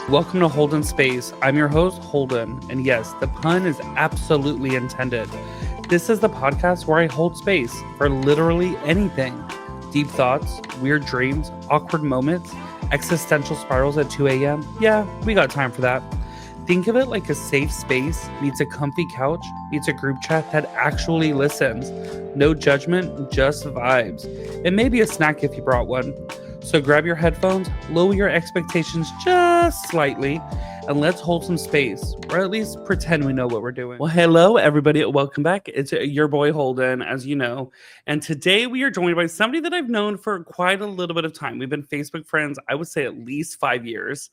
Welcome to Holden Space. I'm your host, Holden, and yes, the pun is absolutely intended. This is the podcast where I hold space for literally anything. Deep thoughts, weird dreams, awkward moments, existential spirals at 2 a.m. Yeah, we got time for that. Think of it like a safe space meets a comfy couch meets a group chat that actually listens. No judgment, just vibes. And maybe a snack if you brought one. So grab your headphones, lower your expectations just slightly, and let's hold some space, or at least pretend we know what we're doing. Well, hello, everybody. Welcome back. It's your boy Holden, as you know. And today we are joined by somebody that I've known for quite a little bit of time. We've been Facebook friends, I would say at least 5 years.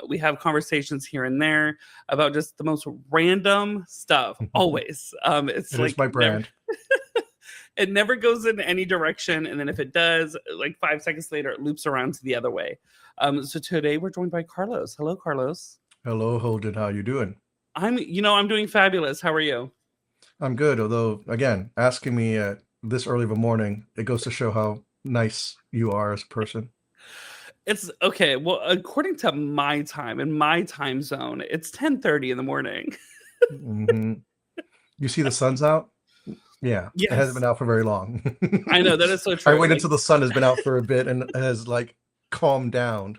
We have conversations here and there about just the most random stuff, always. It's it like is my brand. It never goes in any direction, and then if it does, like 5 seconds later, it loops around to the other way. So today we're joined by Carlos. Hello, Carlos. Hello, Holden. How you doing? I'm doing fabulous. How are you? I'm good. Although, again, asking me at this early of a morning, it goes to show how nice you are as a person. It's okay. Well, according to my time in my time zone, it's 10:30 in the morning. Mm-hmm. You see the sun's out? Yeah, Yes. It hasn't been out for very long. I know, that is so true. I waited until the sun has been out for a bit and has calmed down.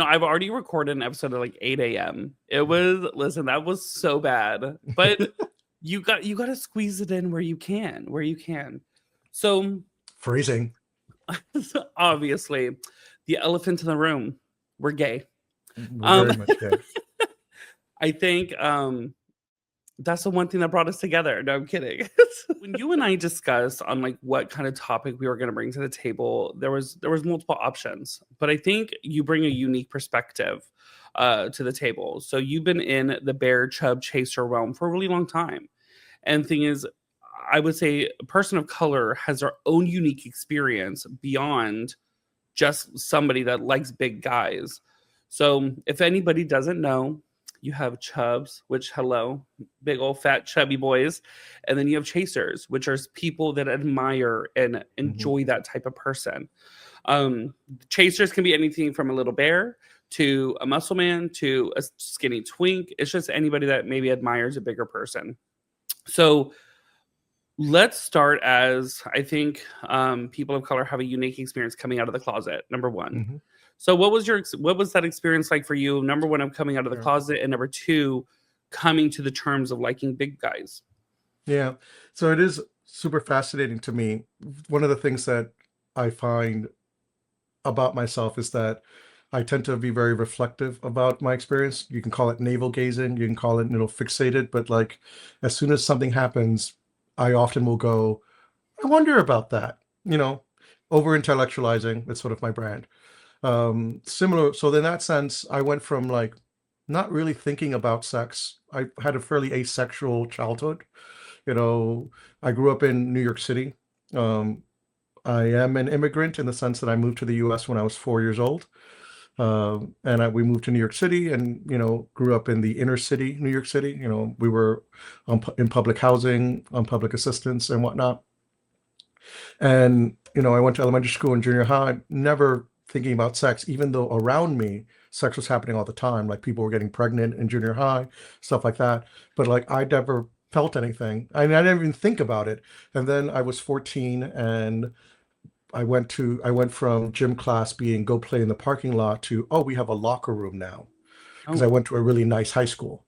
I've already recorded an episode at 8 a.m. That was so bad. But you got to squeeze it in where you can. So freezing. Obviously, the elephant in the room, we're gay. Very much gay. I think that's the one thing that brought us together. No, I'm kidding. When you and I discussed on what kind of topic we were going to bring to the table, there was multiple options, but I think you bring a unique perspective to the table. So you've been in the bear chub chaser realm for a really long time. And the thing is, I would say a person of color has their own unique experience beyond just somebody that likes big guys. So if anybody doesn't know, you have chubs, which, hello, big old fat chubby boys. And then you have chasers, which are people that admire and enjoy that type of person. Chasers can be anything from a little bear to a muscle man to a skinny twink. It's just anybody that maybe admires a bigger person. So let's start as I think people of color have a unique experience coming out of the closet, number one. Mm-hmm. So what was that experience like for you? Number one, of coming out of the closet, and number two, coming to the terms of liking big guys. Yeah. So it is super fascinating to me. One of the things that I find about myself is that I tend to be very reflective about my experience. You can call it navel gazing, you can call it, fixated, but as soon as something happens, I often will go, I wonder about that, over intellectualizing. It's sort of my brand. Similar. So in that sense, I went from not really thinking about sex. I had a fairly asexual childhood. I grew up in New York City. I am an immigrant in the sense that I moved to the US when I was 4 years old. We moved to New York City and, grew up in the inner city, New York City. We were in public housing, on public assistance and whatnot. And, I went to elementary school and junior high, never thinking about sex, even though around me, sex was happening all the time. People were getting pregnant in junior high, stuff like that. But I never felt anything. I didn't even think about it. And then I was 14 and I went from gym class being go play in the parking lot to, oh, we have a locker room now. Because I went to a really nice high school.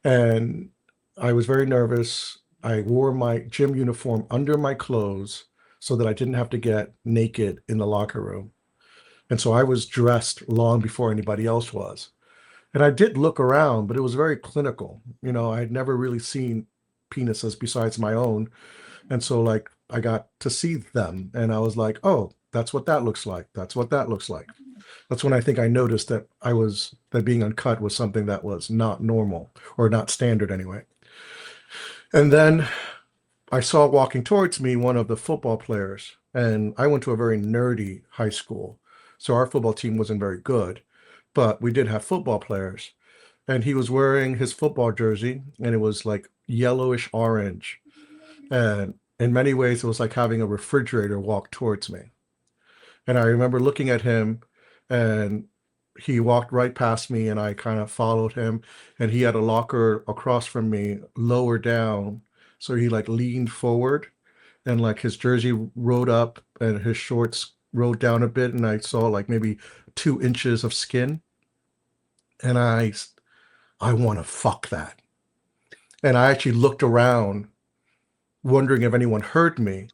And I was very nervous. I wore my gym uniform under my clothes so that I didn't have to get naked in the locker room. And so I was dressed long before anybody else was. And I did look around, but it was very clinical. I had never really seen penises besides my own. And so I got to see them and I was like, oh, that's what that looks like. That's what that looks like. That's when I think I noticed that that being uncut was something that was not normal or not standard anyway. And then I saw walking towards me one of the football players, and I went to a very nerdy high school. So our football team wasn't very good, but we did have football players. And he was wearing his football jersey, and it was yellowish orange. And in many ways, it was like having a refrigerator walk towards me. And I remember looking at him and he walked right past me and I kind of followed him, and he had a locker across from me lower down. So he like leaned forward and like his jersey rode up and his shorts rode down a bit. And I saw like maybe 2 inches of skin. And I want to fuck that. And I actually looked around wondering if anyone heard me.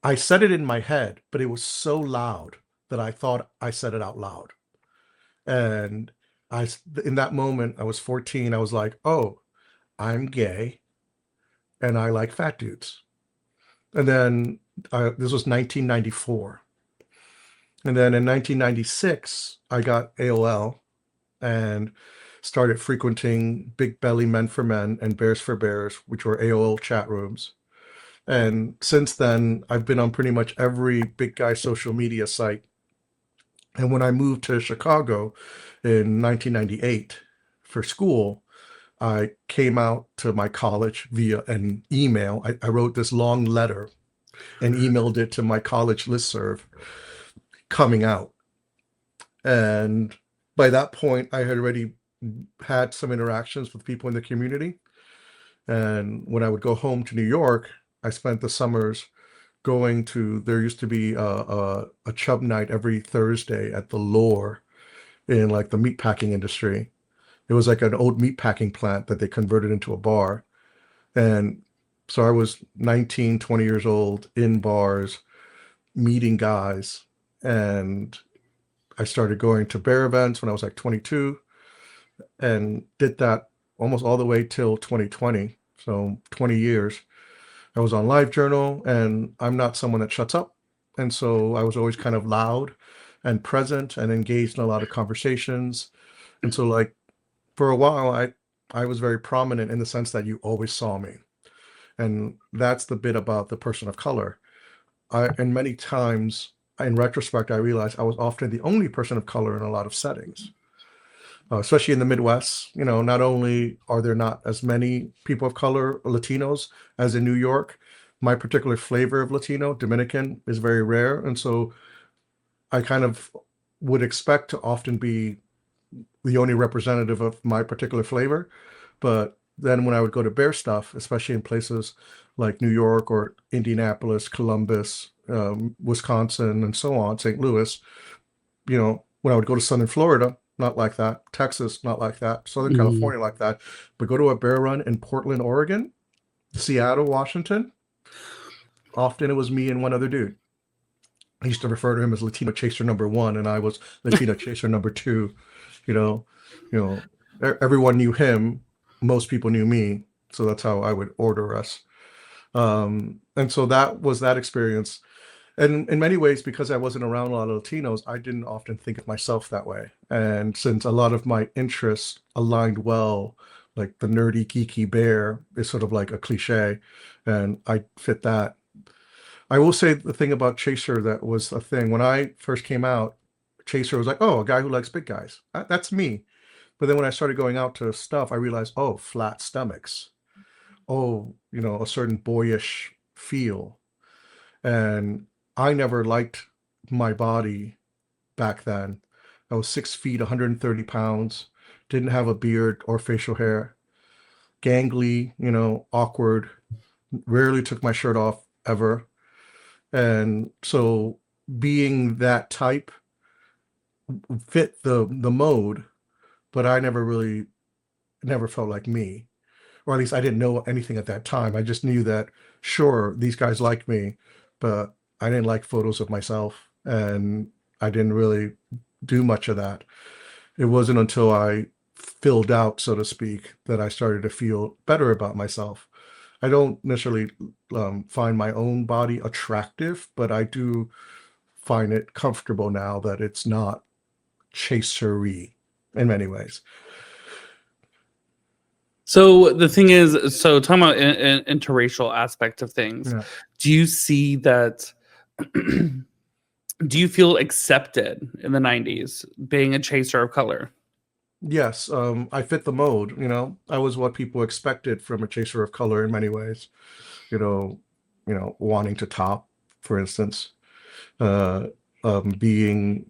I said it in my head, but it was so loud that I thought I said it out loud. And in that moment, I was 14. I was like, oh, I'm gay and I like fat dudes. And then this was 1994. And then in 1996, I got AOL and started frequenting Big Belly Men for Men and Bears for Bears, which were AOL chat rooms. And since then, I've been on pretty much every big guy social media site. And when I moved to Chicago in 1998 for school, I came out to my college via an email. I wrote this long letter and emailed it to my college listserv coming out. And by that point, I had already had some interactions with people in the community. And when I would go home to New York, I spent the summers going to, there used to be a chub night every Thursday at the Lore in like the meatpacking industry. It was like an old meatpacking plant that they converted into a bar. And so I was 19, 20 years old in bars, meeting guys. And I started going to bear events when I was like 22 and did that almost all the way till 2020. So 20 years. I was on LiveJournal, and I'm not someone that shuts up. And so I was always kind of loud and present and engaged in a lot of conversations. And so like for a while, I was very prominent in the sense that you always saw me. And that's the bit about the person of color. And many times in retrospect, I realized I was often the only person of color in a lot of settings. Especially in the Midwest, not only are there not as many people of color, Latinos, as in New York, my particular flavor of Latino, Dominican, is very rare. And so I kind of would expect to often be the only representative of my particular flavor. But then when I would go to bear stuff, especially in places like New York or Indianapolis, Columbus, Wisconsin, and so on, St. Louis, when I would go to Southern Florida, not like that. Texas, not like that. Southern California, like that. But go to a bear run in Portland, Oregon, Seattle, Washington. Often it was me and one other dude. I used to refer to him as Latino Chaser number 1, and I was Latino Chaser number 2. Everyone knew him. Most people knew me. So that's how I would order us. And so that was that experience. And in many ways, because I wasn't around a lot of Latinos, I didn't often think of myself that way. And since a lot of my interests aligned well, like the nerdy, geeky bear is sort of like a cliche, and I fit that. I will say the thing about Chaser that was a thing. When I first came out, Chaser was like, oh, a guy who likes big guys. That's me. But then when I started going out to stuff, I realized, oh, flat stomachs. Oh, a certain boyish feel. And I never liked my body back then. I was 6 feet, 130 pounds, didn't have a beard or facial hair, gangly, awkward, rarely took my shirt off ever. And so being that type fit the mode, but I never felt like me. Or at least I didn't know anything at that time. I just knew that, sure, these guys liked me, but I didn't like photos of myself, and I didn't really do much of that. It wasn't until I filled out, so to speak, that I started to feel better about myself. I don't necessarily find my own body attractive, but I do find it comfortable now that it's not chasery in many ways. So the thing is, so talking about an interracial aspect of things, Yeah. do you see that? Do you feel accepted in the 90s being a chaser of color? Yes, I fit the mode. I was what people expected from a chaser of color in many ways. Wanting to top, for instance, being,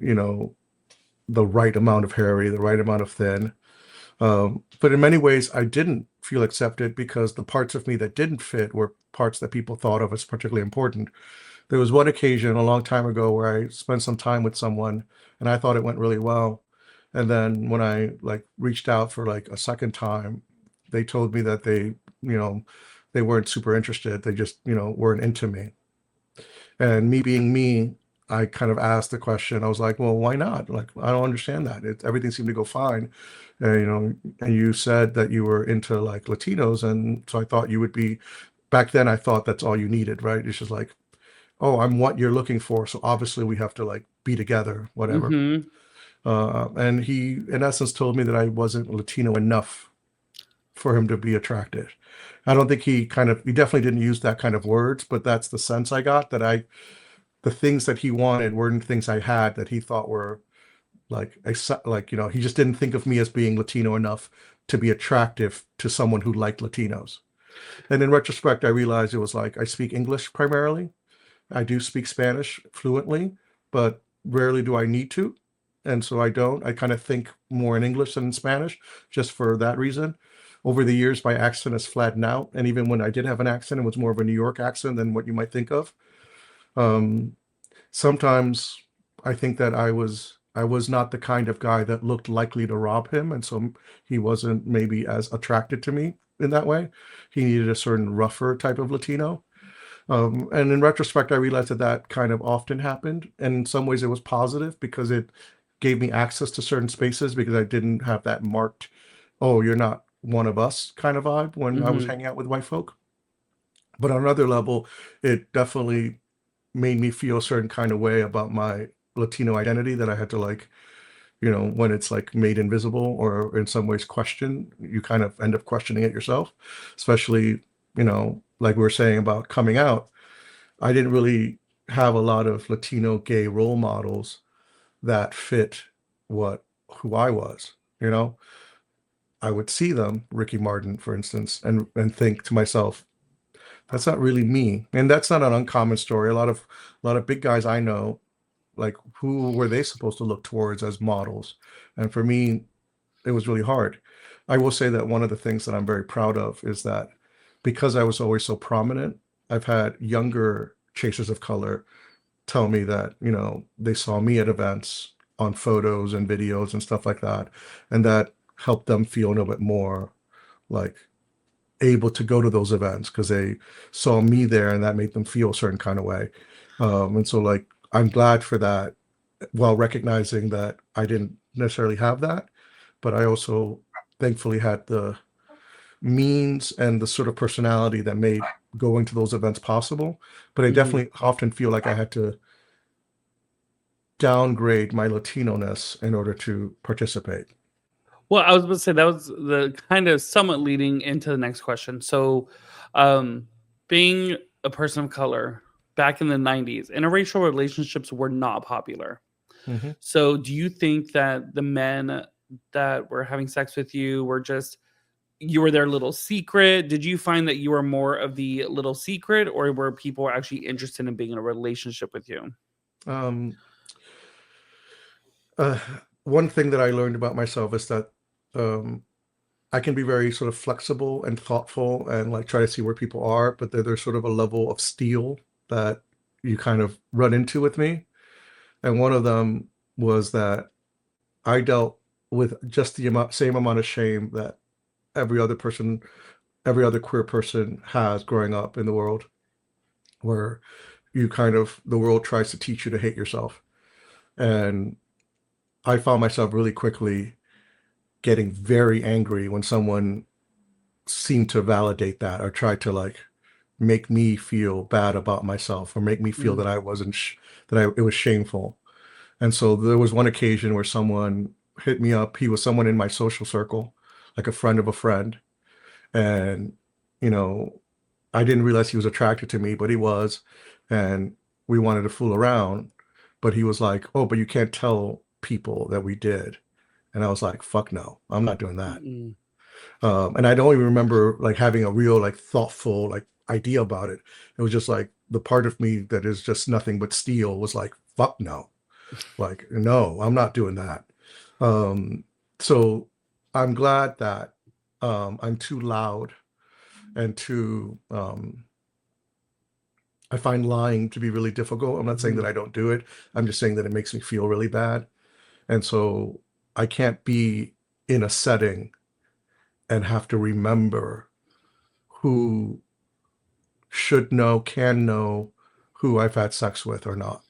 the right amount of hairy, the right amount of thin. But in many ways, I didn't feel accepted because the parts of me that didn't fit were parts that people thought of as particularly important. There was one occasion a long time ago where I spent some time with someone and I thought it went really well. And then when I like reached out for like a second time, they told me that you know, they weren't super interested. They just, weren't into me. And me being me, I kind of asked the question. I was like, well, why not? Like, I don't understand that. Everything seemed to go fine. And you said that you were into like Latinos. And so I thought you would be, back then I thought that's all you needed, right? It's just like, oh, I'm what you're looking for. So obviously we have to like be together, whatever. Mm-hmm. And he, in essence, told me that I wasn't Latino enough for him to be attracted. I don't think he definitely didn't use that kind of words, but that's the sense I got, that the things that he wanted weren't things I had that he thought were like, he just didn't think of me as being Latino enough to be attractive to someone who liked Latinos. And in retrospect, I realized it was like, I speak English primarily. I do speak Spanish fluently, but rarely do I need to. And so I don't. I kind of think more in English than in Spanish, just for that reason. Over the years, my accent has flattened out. And even when I did have an accent, it was more of a New York accent than what you might think of. Um, Sometimes I think that I was not the kind of guy that looked likely to rob him, and so he wasn't maybe as attracted to me in that way. He needed a certain rougher type of Latino. And in retrospect, I realized that that kind of often happened. And in some ways, it was positive because it gave me access to certain spaces because I didn't have that marked, oh, you're not one of us kind of vibe when I was Mm-hmm. hanging out with white folk. But on another level, it definitely made me feel a certain kind of way about my Latino identity that I had to like, when it's like made invisible or in some ways questioned, you kind of end up questioning it yourself, especially, like we were saying about coming out. I didn't really have a lot of Latino gay role models that fit who I was, you know. I would see them, Ricky Martin, for instance, and think to myself, that's not really me. And that's not an uncommon story. A lot of big guys I know, like who were they supposed to look towards as models? And for me, it was really hard. I will say that one of the things that I'm very proud of is that because I was always so prominent, I've had younger chasers of color tell me that, they saw me at events on photos and videos and stuff like that. And that helped them feel a little bit more like able to go to those events because they saw me there and that made them feel a certain kind of way. And so like I'm glad for that, while recognizing that I didn't necessarily have that, but I also thankfully had the means and the sort of personality that made going to those events possible. But I Mm-hmm. definitely often feel like I had to downgrade my Latino-ness in order to participate. Well, I was about to say that was the kind of somewhat leading into the next question. So, um, being a person of color back in the 90s, interracial relationships were not popular. Mm-hmm. So, do you think that the men that were having sex with you were just, you were their little secret? Did you find that you were more of the little secret, or were people actually interested in being in a relationship with you? Um, uh, One thing that I learned about myself is that um, I can be very sort of flexible and thoughtful and like try to see where people are, but there's sort of a level of steel that you kind of run into with me. And one of them was that I dealt with just the same amount of shame that every other person, every other queer person has growing up in the world, where the world tries to teach you to hate yourself. And I found myself really quickly getting very angry when someone seemed to validate that or try to like make me feel bad about myself or make me feel Mm. that I wasn't it was shameful. And so there was one occasion where someone hit me up. He was someone in my social circle, like a friend of a friend, and you know, I didn't realize he was attracted to me, but he was, and we wanted to fool around. But he was like, "Oh, but you can't tell people that we did." And I was like, "Fuck no, I'm not doing that." Mm-mm. And I don't even remember like having a real like thoughtful like idea about it. It was just like the part of me that is just nothing but steel was like, fuck no. Like, no, I'm not doing that. Um, so I'm glad that I'm too loud and too I find lying to be really difficult. I'm not saying that Mhm. I don't do it. I'm just saying that it makes me feel really bad. And so I can't be in a setting and have to remember who should know, can know who I've had sex with or not.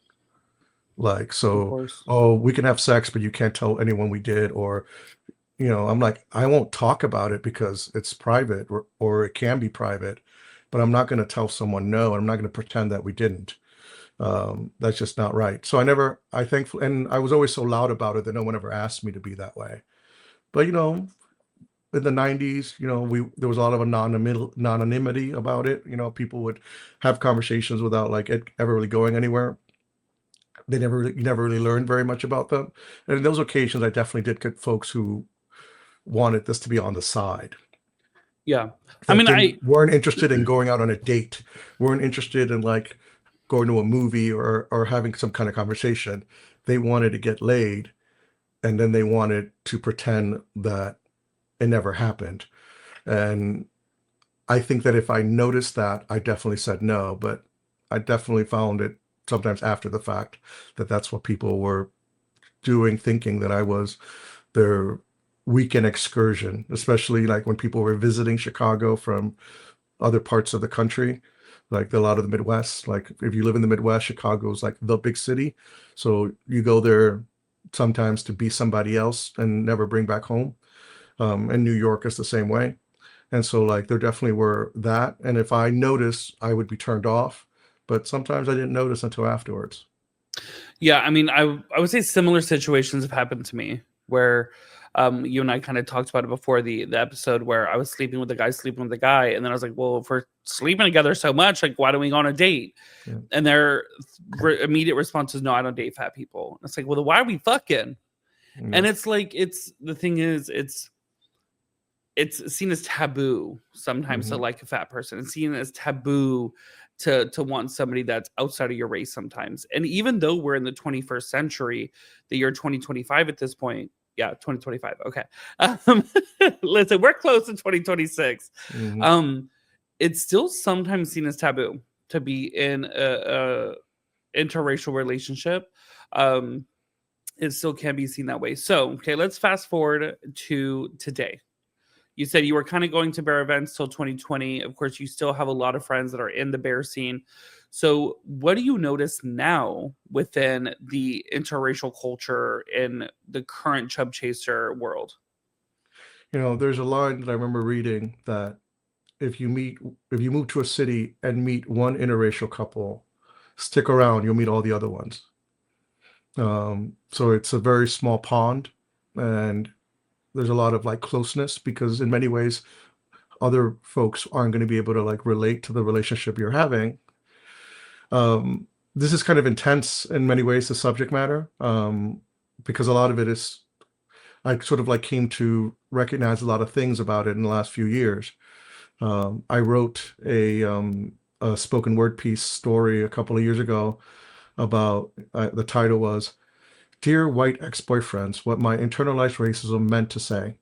Like, Of so, course. oh, we can have sex, but you can't tell anyone we did. Or, I'm like, I won't talk about it because it's private or it can be private, but I'm not going to tell someone no. And I'm not going to pretend that we didn't. That's just not right. So I thankful, and I was always so loud about it that no one ever asked me to be that way. But in the 90s, there was a lot of anonymity about it. People would have conversations without like it ever really going anywhere. You never really learned very much about them. And in those occasions, I definitely did get folks who wanted this to be on the side, Yeah. I that mean, didn't weren't interested in going out on a date, weren't interested in like going to a movie or having some kind of conversation. They wanted to get laid, and then they wanted to pretend that it never happened. And I think that if I noticed that, I definitely said no, but I definitely found it sometimes after the fact that that's what people were doing, thinking that I was their weekend excursion, especially like when people were visiting Chicago from other parts of the country, like a lot of the Midwest. Like if you live in the Midwest, Chicago's like the big city. So you go there sometimes to be somebody else and never bring back home. And New York is the same way. And so like there definitely were that. And if I noticed, I would be turned off. But sometimes I didn't notice until afterwards. yeah, I mean, I would say similar situations have happened to me where you and I kind of talked about it before the episode where I was sleeping with the guy, sleeping with the guy, and then I was like, well, if we're sleeping together so much, like, why don't we go on a date? Yeah. And their immediate response is, no, I don't date fat people. And it's like, well, then why are we fucking? And Yeah. it's like, it's the thing is, it's seen as taboo sometimes to Hmm. like a fat person. It's seen as taboo to want somebody that's outside of your race sometimes. And even though we're in the 21st century, the year 2025 at this point, yeah, 2025. Okay. Um, listen, we're close to 2026. Hmm. Um, it's still sometimes seen as taboo to be in a interracial relationship. Um, it still can be seen that way. So, okay, let's fast forward to today. You said you were kind of going to bear events till 2020. Of course, you still have a lot of friends that are in the bear scene. So, what do you notice now within the interracial culture in the current chub chaser world? There's a line that I remember reading that if you meet, if you move to a city and meet one interracial couple, stick around, you'll meet all the other ones. So it's a very small pond, and there's a lot of like closeness because in many ways, other folks aren't going to be able to like relate to the relationship you're having. Um, this is kind of intense in many ways, the subject matter, because a lot of it is, I sort of like came to recognize a lot of things about it in the last few years. I wrote a spoken word piece story a couple of years ago about the title was Dear White Ex-Boyfriends, What My Internalized Racism Meant to Say.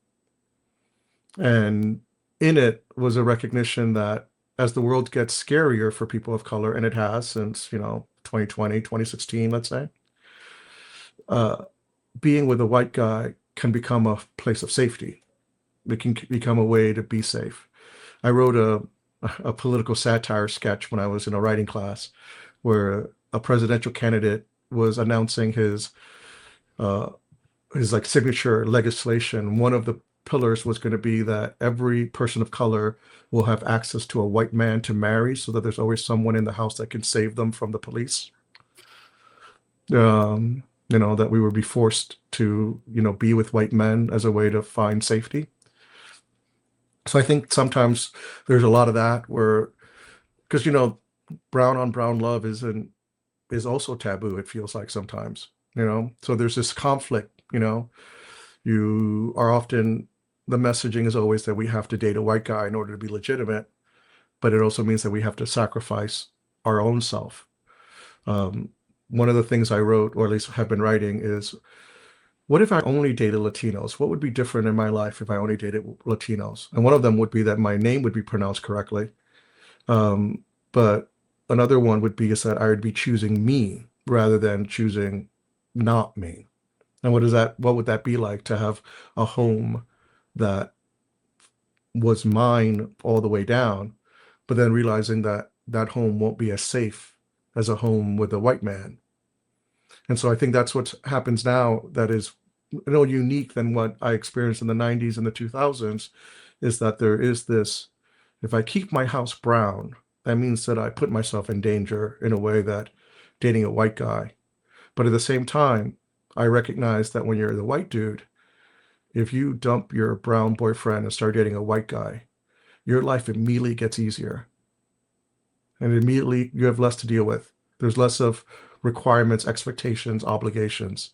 And in it was a recognition that as the world gets scarier for people of color, and it has since, 2020, 2016, let's say, uh, being with a white guy can become a place of safety. It can become a way to be safe. I wrote a political satire sketch when I was in a writing class where a presidential candidate was announcing uh, his like signature legislation. One of the pillars was going to be that every person of color will have access to a white man to marry, so that there's always someone in the house that can save them from the police. That we would be forced to, be with white men as a way to find safety. So I think sometimes there's a lot of that where, because brown on brown love is also taboo. It feels like sometimes, So there's this conflict. You are often the messaging is always that we have to date a white guy in order to be legitimate, but it also means that we have to sacrifice our own self. Um, One of the things I wrote, or at least have been writing, is what if I only dated Latinos? What would be different in my life if I only dated Latinos? And one of them would be that my name would be pronounced correctly. But another one would be is that I would be choosing me rather than choosing not me. And what would that be like to have a home that was mine all the way down, but then realizing that that home won't be as safe as a home with a white man. And so I think that's what happens now that is unique than what I experienced in the 90s and the 2000s is that there is this, if I keep my house brown, that means that I put myself in danger in a way that dating a white guy. But at the same time, I recognize that when you're the white dude, if you dump your brown boyfriend and start dating a white guy, your life immediately gets easier. And immediately you have less to deal with. There's less of requirements, expectations, obligations.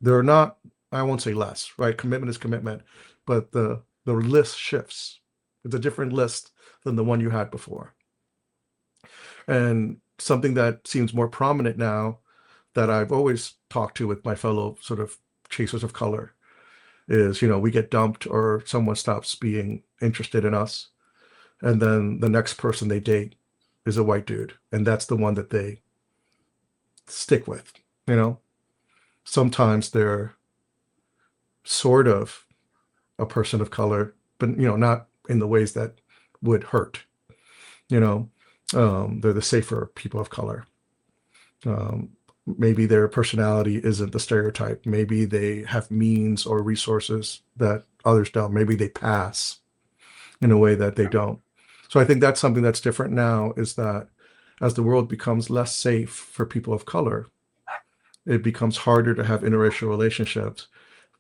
There are not, I won't say less, right? Commitment is commitment, but the list shifts. It's a different list than the one you had before. And something that seems more prominent now that I've always talked to with my fellow sort of chasers of color is, we get dumped or someone stops being interested in us. And then the next person they date is a white dude. And that's the one that they stick with, you know? Sometimes they're sort of a person of color, but, not in the ways that would hurt, you know? They're the safer people of color. Maybe their personality isn't the stereotype. Maybe they have means or resources that others don't. Maybe they pass in a way that they don't. So I think that's something that's different now is that as the world becomes less safe for people of color, it becomes harder to have interracial relationships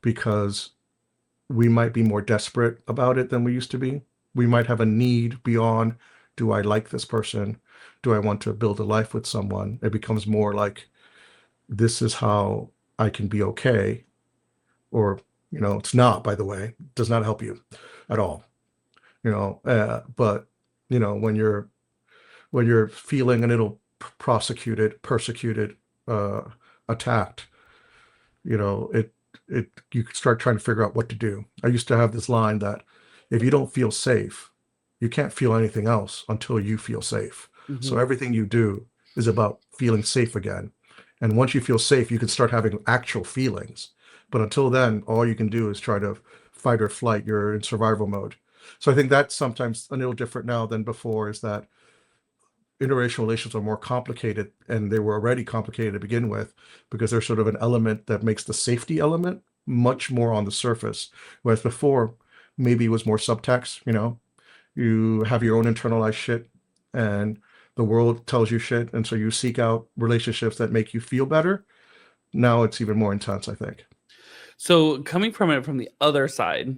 because we might be more desperate about it than we used to be. We might have a need beyond, do I like this person? Do I want to build a life with someone? It becomes more like, this is how I can be okay. Or, it's not, by the way, it does not help you at all. But, when you're feeling a little persecuted, attacked, you start trying to figure out what to do. I used to have this line that if you don't feel safe, you can't feel anything else until you feel safe. So everything you do is about feeling safe again. And once you feel safe, you can start having actual feelings. But until then, all you can do is try to fight or flight. You're in survival mode. So I think that's sometimes a little different now than before, is that interracial relations are more complicated, and they were already complicated to begin with because there's sort of an element that makes the safety element much more on the surface. Whereas before, maybe it was more subtext, you have your own internalized shit and the world tells you shit. And so you seek out relationships that make you feel better. Now it's even more intense, I think. So coming from it from the other side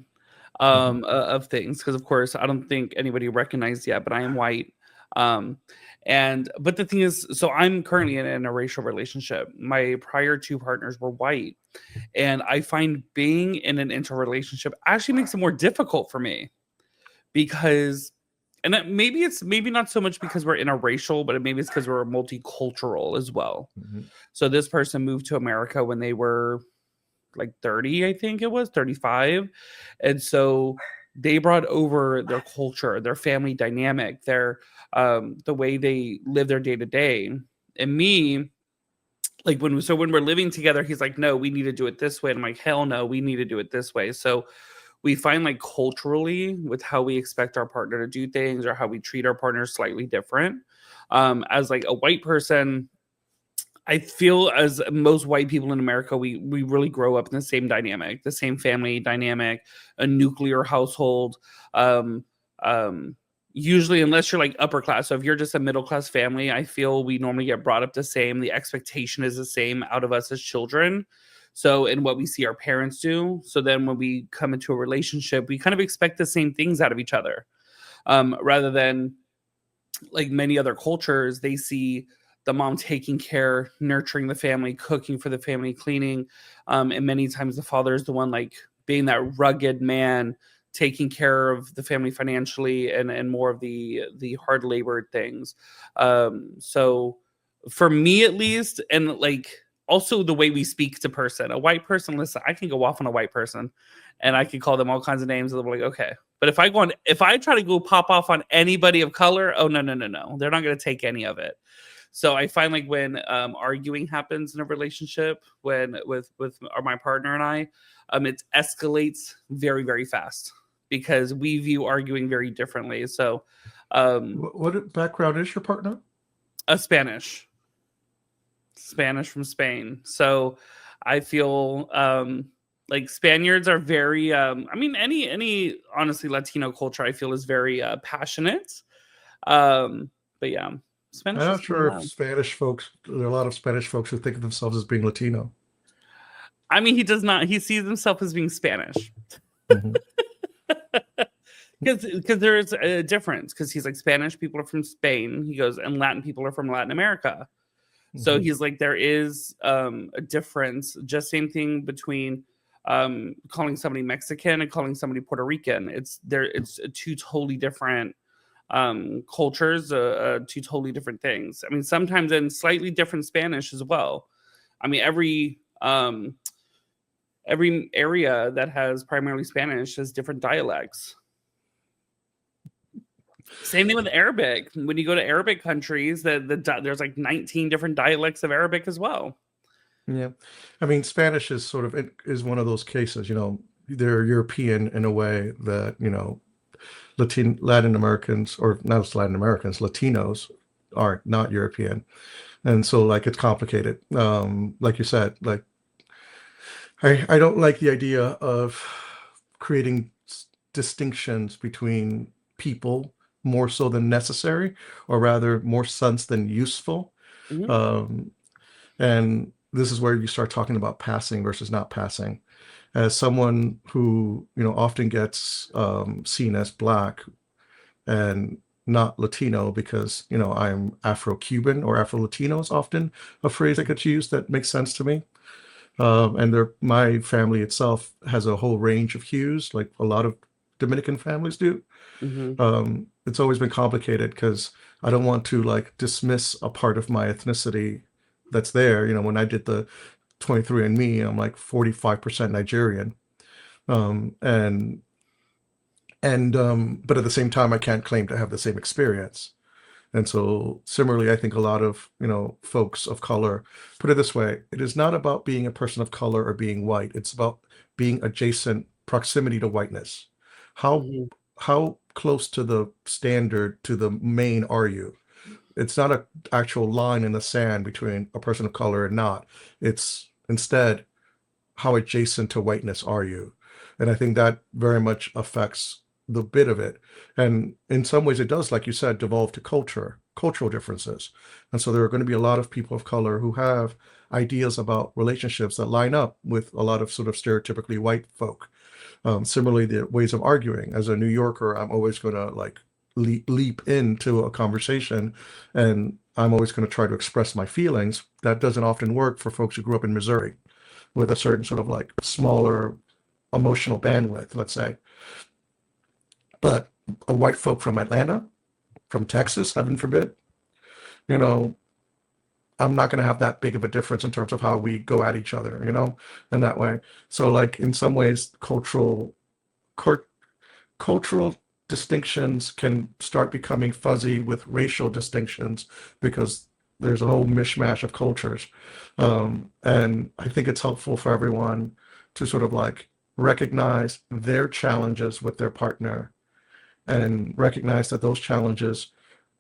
of things, because of course I don't think anybody recognized yet, but I am white. But the thing is, so I'm currently in a interracial relationship. My prior two partners were white, and I find being in an interrelationship actually makes it more difficult for me because, maybe it's maybe not so much because we're interracial, but maybe it's because we're multicultural as well. So this person moved to America when they were like 30, I think it was 35. And so they brought over their culture, their family dynamic, their the way they live their day to day. And me, like when we're living together, he's like, no, we need to do it this way. And I'm like, hell no, we need to do it this way. So we find like culturally with how we expect our partner to do things or how we treat our partner slightly different. As like a white person, I feel as most white people in America, we really grow up in the same dynamic, the same family dynamic, a nuclear household. Um, um, Usually, unless you're like upper class, so if you're just a middle class family, I feel we normally get brought up the same. The expectation is the same out of us as children. So, in what we see our parents do. So then, when we come into a relationship, we kind of expect the same things out of each other, rather than like many other cultures, they see the mom taking care, nurturing the family, cooking for the family, cleaning. And many times the father is the one like being that rugged man, taking care of the family financially and more of the hard labored things. So for me at least, and like also the way we speak to person. A white person, listen, I can go off on a white person and I can call them all kinds of names and they're like, okay. But if I try to go pop off on anybody of color, oh no. They're not gonna take any of it. So I find like when arguing happens in a relationship, when with my partner and I, it escalates very, very fast because we view arguing very differently. So What background is your partner? a Spanish from Spain. So I feel like Spaniards are very I mean any honestly Latino culture I feel is very passionate. But yeah, Spanish I'm is not pretty sure if loud. Spanish folks, there are a lot of Spanish folks who think of themselves as being Latino. I mean, he does not. He sees himself as being Spanish. Mhm. Because there's a difference. Because he's like Spanish people are from Spain. He goes and Latin people are from Latin America. So Mhm. he's like there is a difference. Just same thing between calling somebody Mexican and calling somebody Puerto Rican. It's two totally different cultures, two totally different things. I mean, sometimes in slightly different Spanish as well. I mean, every area that has primarily Spanish has different dialects. Same thing with Arabic. When you go to Arabic countries, there's like 19 different dialects of Arabic as well. Yeah, I mean, Spanish is sort of, it is one of those cases. They're European in a way that Latin Americans, or not just Latin Americans, Latinos are not European, and so like it's complicated. Like you said, like I don't like the idea of creating distinctions between people more so than necessary, or rather more sense than useful. Mhm. Um, and this is where you start talking about passing versus not passing. As someone who often gets seen as Black and not Latino because I'm Afro-Cuban, or Afro-Latino is often a phrase that gets used that makes sense to me. And my family itself has a whole range of hues, like a lot of Dominican families do. Mhm. It's always been complicated because I don't want to like dismiss a part of my ethnicity that's there. When I did the 23andMe, I'm like 45% Nigerian. Um, and but at the same time, I can't claim to have the same experience. And so similarly, I think a lot of, folks of color put it this way: it is not about being a person of color or being white. It's about being adjacent proximity to whiteness. How Mhm. how close to the standard, to the main are you? It's not a actual line in the sand between a person of color and not. It's instead, how adjacent to whiteness are you? And I think that very much affects the bit of it. And in some ways, it does, like you said, devolve to cultural differences. And so there are going to be a lot of people of color who have ideas about relationships that line up with a lot of sort of stereotypically white folk. Similarly, the ways of arguing. As a New Yorker, I'm always going to like leap into a conversation, and I'm always going to try to express my feelings. That doesn't often work for folks who grew up in Missouri with a certain sort of like smaller emotional bandwidth, let's say. But a white folk from Atlanta, from Texas, heaven forbid, you know, I'm not going to have that big of a difference in terms of how we go at each other, in that way. So, like in some ways, cult- cultural distinctions can start becoming fuzzy with racial distinctions because there's a whole mishmash of cultures. And I think it's helpful for everyone to sort of like recognize their challenges with their partner and recognize that those challenges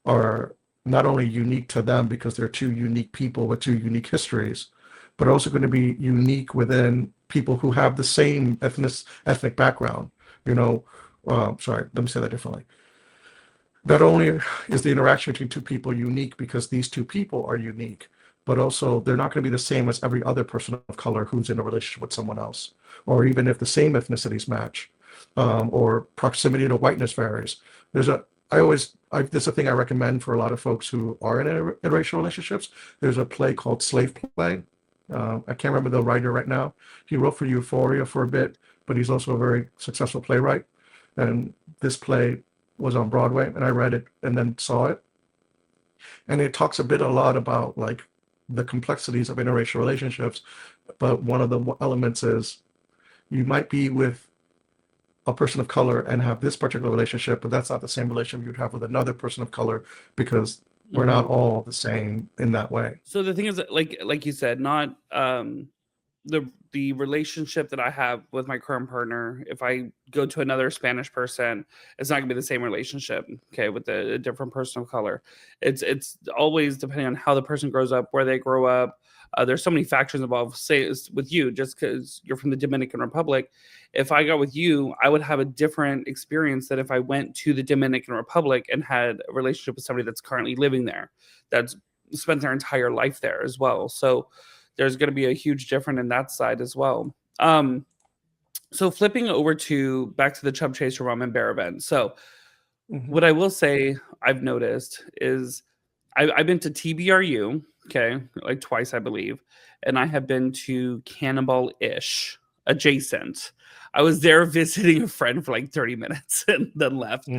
are not only unique to them because they're two unique people with two unique histories, but also going to be unique within people who have the same ethnic background. You know, sorry, let me say that differently. Not only is the interaction between two people unique because these two people are unique, but also they're not going to be the same as every other person of color who's in a relationship with someone else, or even if the same ethnicities match, or proximity to whiteness varies. There's a this is a thing I recommend for a lot of folks who are in interracial relationships. There's a play called Slave Play. I can't remember the writer right now. He wrote for Euphoria for a bit, but he's also a very successful playwright. And this play was on Broadway, and I read it and then saw it. And it talks a lot about like the complexities of interracial relationships. But one of the elements is you might be with a person of color and have this particular relationship, but that's not the same relationship you'd have with another person of color because we're not all the same in that way. So the thing is that, like you said, not the relationship that I have with my current partner, if I go to another Spanish person, it's not gonna be the same relationship, okay, with a different person of color. It's always depending on how the person grows up, where they grow up. There's so many factors involved. Say with you, just because you're from the Dominican Republic, if I got with you, I would have a different experience than if I went to the Dominican Republic and had a relationship with somebody that's currently living there, that's spent their entire life there as well. So there's going to be a huge difference in that side as well. So flipping over to back to the Chub Chaser Rum and Bear event. So what I will say I've noticed is I've been to TBRU, okay, like twice, I believe, and I have been to Cannonball-ish adjacent. I was there visiting a friend for like 30 minutes and then left.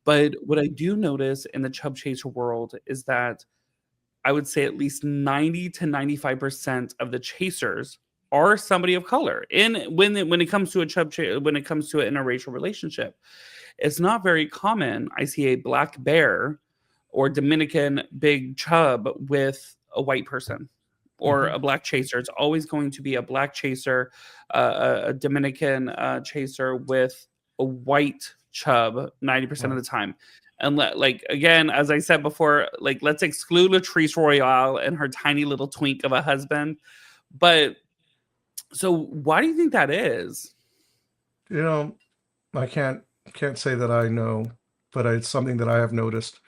But what I do notice in the Chub Chaser world is that I would say at least 90 to 95% of the chasers are somebody of color. And when it comes to when it comes to an interracial relationship, it's not very common. I see a black bear or Dominican big chub with a white person or a black chaser. It's always going to be a black chaser, a Dominican chaser with a white chub 90% of the time. And like again, as I said before, like let's exclude Latrice Royale and her tiny little twink of a husband. But so why do you think that is? You know, I can't say that I know, but it's something that I have noticed.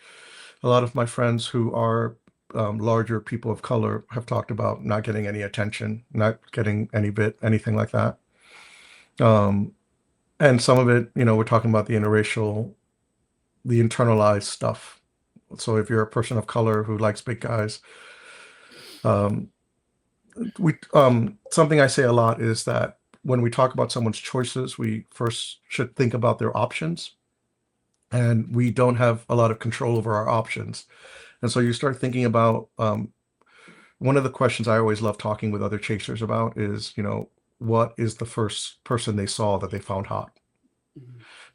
A lot of my friends who are larger people of color have talked about not getting any attention, not getting anything like that. And some of it, we're talking about the interracial, the internalized stuff. So if you're a person of color who likes big guys, something I say a lot is that when we talk about someone's choices, we first should think about their options. And we don't have a lot of control over our options. And so you start thinking about one of the questions I always love talking with other chasers about is, what is the first person they saw that they found hot?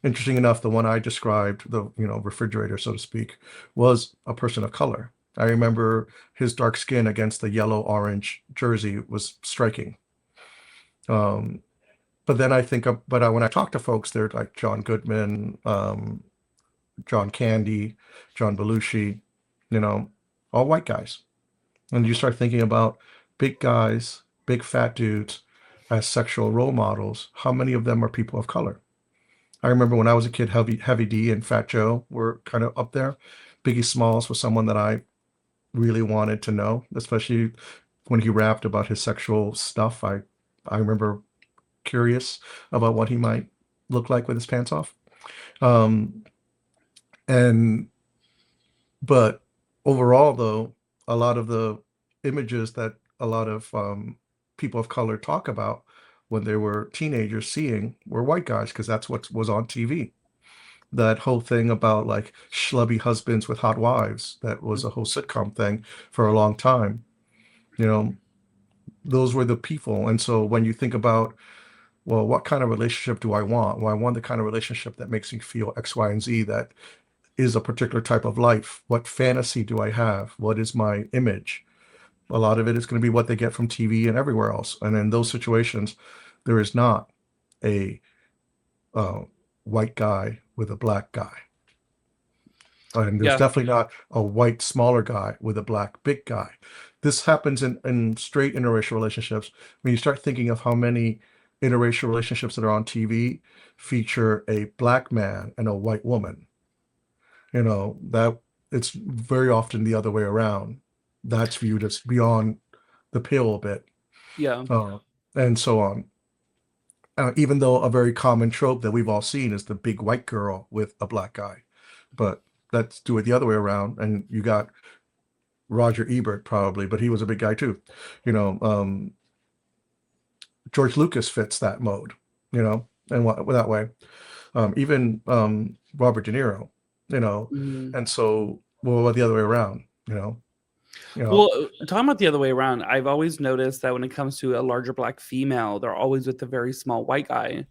Interesting enough, the one I described, the refrigerator, so to speak, was a person of color. I remember his dark skin against the yellow-orange jersey was striking. But then I think, when I talk to folks, they're like John Goodman, John Candy, John Belushi, all white guys. And you start thinking about big guys, big fat dudes as sexual role models. How many of them are people of color? I remember when I was a kid, Heavy D and Fat Joe were kind of up there. Biggie Smalls was someone that I really wanted to know, especially when he rapped about his sexual stuff. I remember curious about what he might look like with his pants off. But overall, though, a lot of the images that a lot of people of color talk about when they were teenagers seeing were white guys, because that's what was on TV. That whole thing about like schlubby husbands with hot wives, that was a whole sitcom thing for a long time. Those were the people. And so when you think about, well, what kind of relationship do I want? Well, I want the kind of relationship that makes me feel X, Y, and Z, that is a particular type of life. What fantasy do I have? What is my image? A lot of it is going to be what they get from TV and everywhere else. And in those situations, there is not a white guy with a black guy. And there's definitely not a white smaller guy with a black big guy. This happens in straight interracial relationships. When you start thinking of how many interracial relationships that are on TV feature a black man and a white woman, that it's very often the other way around. That's viewed as beyond the pale a bit. And so on. Even though a very common trope that we've all seen is the big white girl with a black guy. But let's do it the other way around. And you got Roger Ebert probably, but he was a big guy too. George Lucas fits that mode, and that way. Even Robert De Niro, and so, well, the other way around, You know, Well, talking about the other way around, I've always noticed that when it comes to a larger black female, they're always with a very small white guy.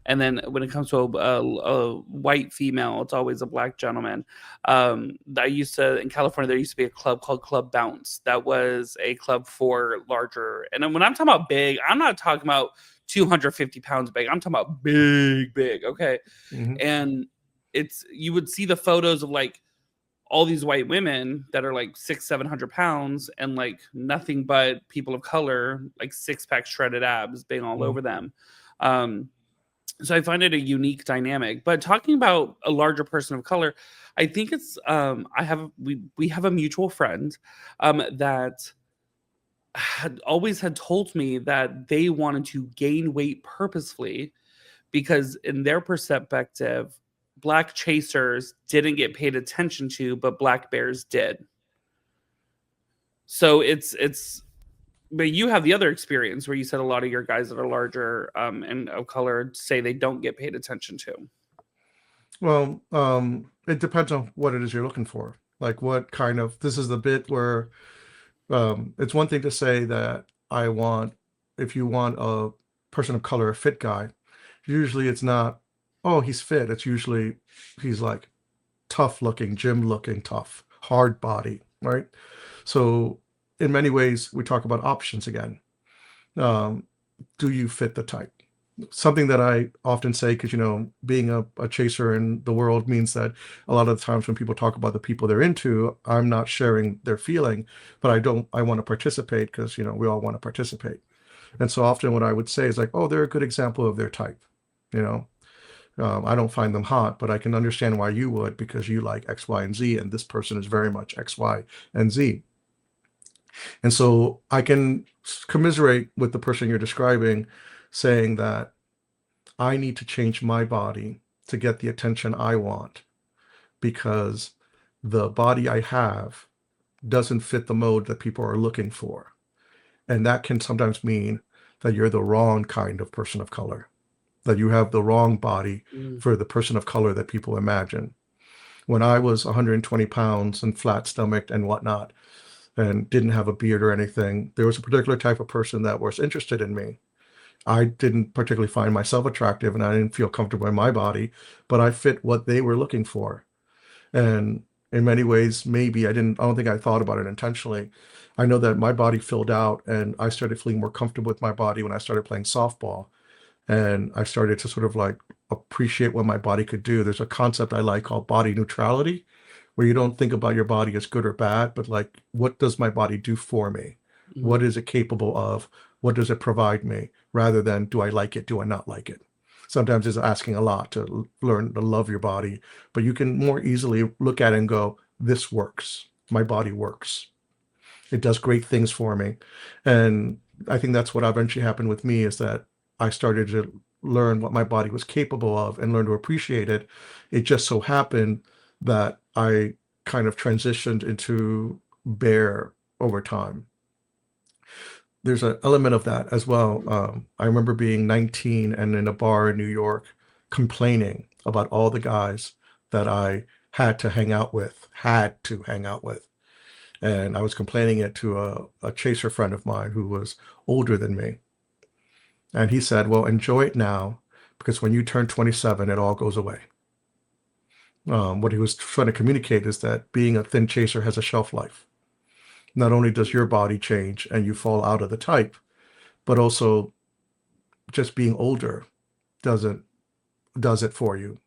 And then when it comes to a white female, it's always a black gentleman. I used to, in California, there used to be a club called Club Bounce. That was a club for larger. And then when I'm talking about big, I'm not talking about 250 pounds big. I'm talking about big, big. Okay. mhm. And you would see the photos of like all these white women that are like 600-700 pounds and like nothing but people of color, like six-pack shredded abs being all over them. So I find it a unique dynamic. But talking about a larger person of color, I think it's we have a mutual friend that had told me that they wanted to gain weight purposefully because in their perspective, black chasers didn't get paid attention to, but black bears did. So but you have the other experience where you said a lot of your guys that are larger and of color say they don't get paid attention to. Well, it depends on what it is you're looking for. Like what kind of, this is the bit where it's one thing to say that if you want a person of color, a fit guy, usually it's not, oh, he's fit. It's usually he's like tough looking, gym looking, tough, hard body, right? So in many ways, we talk about options again. Do you fit the type? Something that I often say, because, being a chaser in the world means that a lot of the times when people talk about the people they're into, I'm not sharing their feeling, but I want to participate because, we all want to participate. And so often what I would say is like, oh, they're a good example of their type. I don't find them hot, but I can understand why you would, because you like X, Y, and Z, and this person is very much X, Y, and Z. And so I can commiserate with the person you're describing, saying that I need to change my body to get the attention I want because the body I have doesn't fit the mode that people are looking for. And that can sometimes mean that you're the wrong kind of person of color, that you have the wrong body for the person of color that people imagine. When I was 120 pounds and flat stomached and whatnot, and didn't have a beard or anything, there was a particular type of person that was interested in me. I didn't particularly find myself attractive and I didn't feel comfortable in my body, but I fit what they were looking for. And in many ways, maybe I don't think I thought about it intentionally. I know that my body filled out and I started feeling more comfortable with my body when I started playing softball. And I started to sort of like appreciate what my body could do. There's a concept I like called body neutrality, where you don't think about your body as good or bad, but like, what does my body do for me? What is it capable of? What does it provide me? Rather than, do I like it? Do I not like it? Sometimes it's asking a lot to learn to love your body, but you can more easily look at it and go, this works. My body works. It does great things for me. And I think that's what eventually happened with me, is that I started to learn what my body was capable of and learn to appreciate it. It just so happened that I kind of transitioned into bear over time. There's an element of that as well. I remember being 19 and in a bar in New York complaining about all the guys that I had to hang out with. And I was complaining it to a chaser friend of mine who was older than me. And he said, well, enjoy it now, because when you turn 27, it all goes away. What he was trying to communicate is that being a thin chaser has a shelf life. Not only does your body change and you fall out of the type, but also just being older does it for you,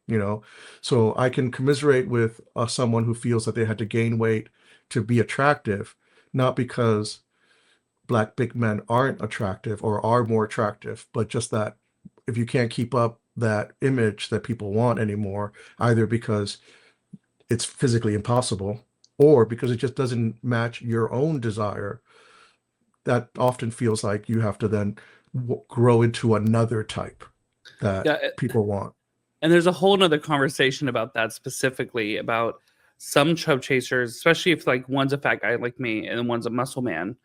So I can commiserate with someone who feels that they had to gain weight to be attractive, not because Black big men aren't attractive or are more attractive, but just that if you can't keep up that image that people want anymore, either because it's physically impossible or because it just doesn't match your own desire, that often feels like you have to then grow into another type that people want. And there's a whole nother conversation about that, specifically about some chub chasers, especially if like one's a fat guy like me and one's a muscle man,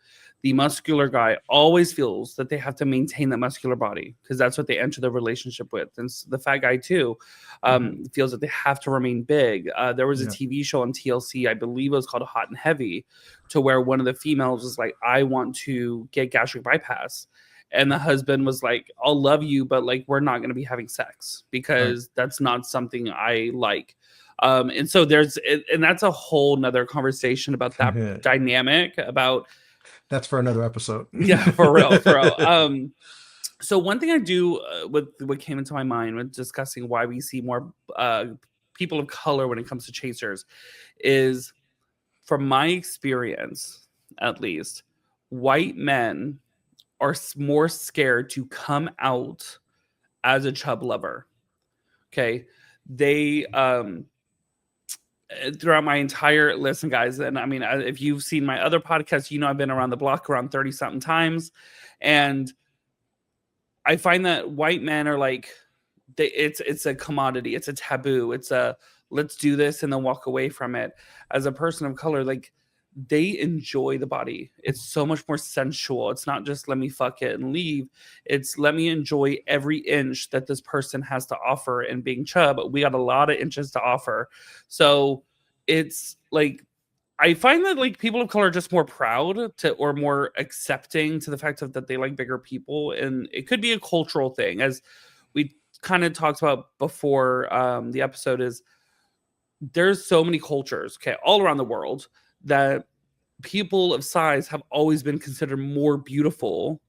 the muscular guy always feels that they have to maintain that muscular body because that's what they enter the relationship with. And the fat guy too feels that they have to remain big. There was a TV show on TLC, I believe it was called Hot and Heavy, to where one of the females was like, I want to get gastric bypass. And the husband was like, I'll love you, but like, we're not going to be having sex because that's not something I like. And so and that's a whole nother conversation about that dynamic about. That's for another episode. Yeah, for real. So one thing I do with what came into my mind when discussing why we see more people of color when it comes to chasers is, from my experience, at least, white men are more scared to come out as a chub lover. Okay. They, throughout my entire listen, guys, and I mean, if you've seen my other podcasts, you know, I've been around the block around 30 something times. And I find that white men are like, it's a commodity. It's a taboo. It's a, let's do this and then walk away from it. As a person of color, like, they enjoy the body. It's so much more sensual. It's not just let me fuck it and leave. It's let me enjoy every inch that this person has to offer. And being chub, we got a lot of inches to offer. So it's like, I find that like people of color are just more proud to, or more accepting to the fact that they like bigger people. And it could be a cultural thing, as we kind of talked about before the episode, is there's so many cultures, okay, all around the world, that people of size have always been considered more beautiful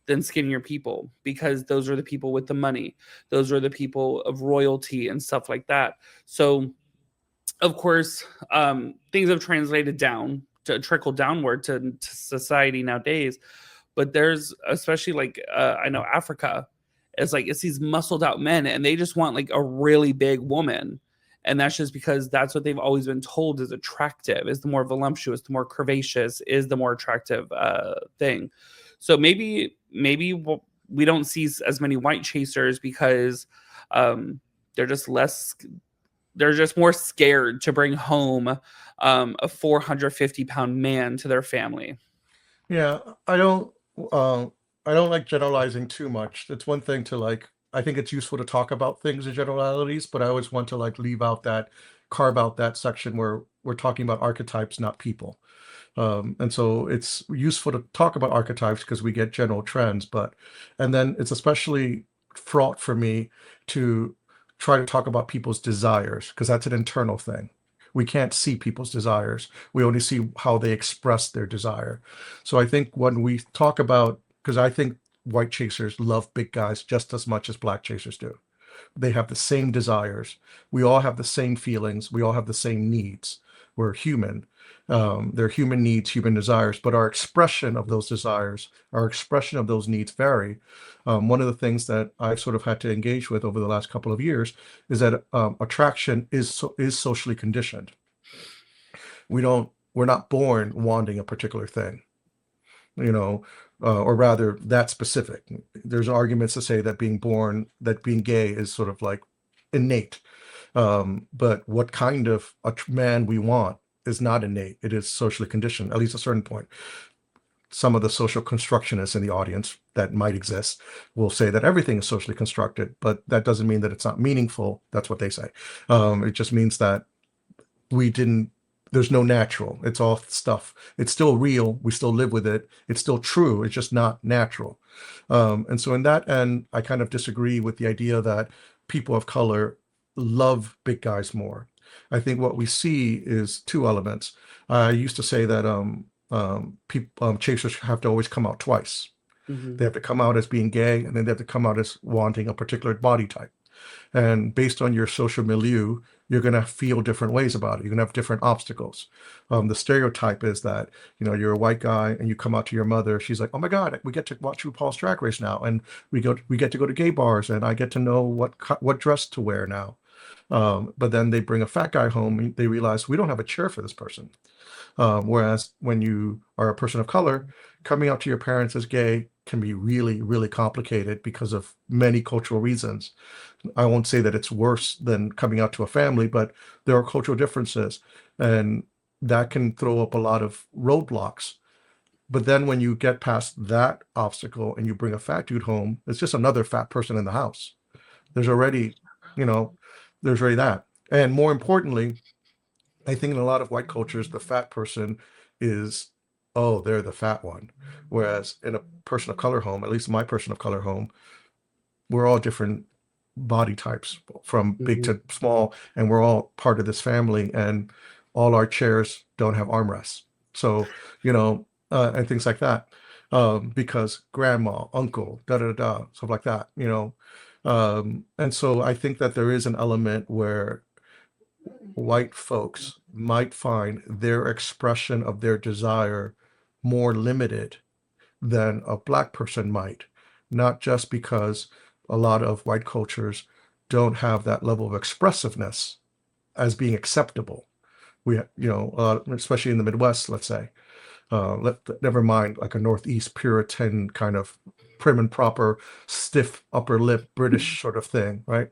than skinnier people, because those are the people with the money. Those are the people of royalty and stuff like that. So, of course, things have translated down to trickle downward to society nowadays. But there's, especially like I know Africa, it's these muscled out men, and they just want like a really big woman. And that's just because that's what they've always been told is attractive, is the more voluptuous, the more curvaceous, is the more attractive thing. So maybe we don't see as many white chasers because they're just more scared to bring home a 450-pound man to their family. Yeah, I don't like generalizing too much. It's one thing to like, I think it's useful to talk about things in generalities, but I always want to like carve out that section where we're talking about archetypes, not people. And so it's useful to talk about archetypes because we get general trends, and then it's especially fraught for me to try to talk about people's desires, because that's an internal thing. We can't see people's desires. We only see how they express their desire. So I think when we talk about, because I think white chasers love big guys just as much as black chasers do. They have the same desires. We all have the same feelings. We all have the same needs. We're human. They're human needs, human desires, but our expression of those desires, our expression of those needs vary. One of the things that I've sort of had to engage with over the last couple of years is that attraction is socially conditioned. We're not born wanting a particular thing, or rather that specific. There's arguments to say that being gay is sort of like innate. But what kind of a man we want is not innate. It is socially conditioned, at least a certain point. Some of the social constructionists in the audience that might exist will say that everything is socially constructed, but that doesn't mean that it's not meaningful. That's what they say. It just means that there's no natural. It's all stuff. It's still real. We still live with it. It's still true. It's just not natural. And so in that end, I kind of disagree with the idea that people of color love big guys more. I think what we see is two elements. I used to say that chasers have to always come out twice. Mm-hmm. They have to come out as being gay, and then they have to come out as wanting a particular body type. And based on your social milieu, you're going to feel different ways about it. You're going to have different obstacles. The stereotype is that, you're a white guy and you come out to your mother. She's like, oh my God, we get to watch RuPaul's Drag Race now. And we get to go to gay bars, and I get to know what dress to wear now. But then they bring a fat guy home and they realize we don't have a chair for this person. Whereas when you are a person of color, coming out to your parents as gay can be really, really complicated because of many cultural reasons. I won't say that it's worse than coming out to a family, but there are cultural differences, and that can throw up a lot of roadblocks. But then when you get past that obstacle and you bring a fat dude home, it's just another fat person in the house. There's already, you know, there's already that. And more importantly, I think in a lot of white cultures, the fat person is, oh, they're the fat one. Whereas in a person of color home, at least my person of color home, we're all different body types from big Mhm. to small, and we're all part of this family, and all our chairs don't have armrests. So, and things like that. Because grandma, uncle, da da da, stuff like that, and so I think that there is an element where white folks might find their expression of their desire more limited than a black person might, not just because a lot of white cultures don't have that level of expressiveness as being acceptable. Especially in the Midwest, let's say, never mind like a Northeast Puritan kind of prim and proper, stiff upper lip British sort of thing, right?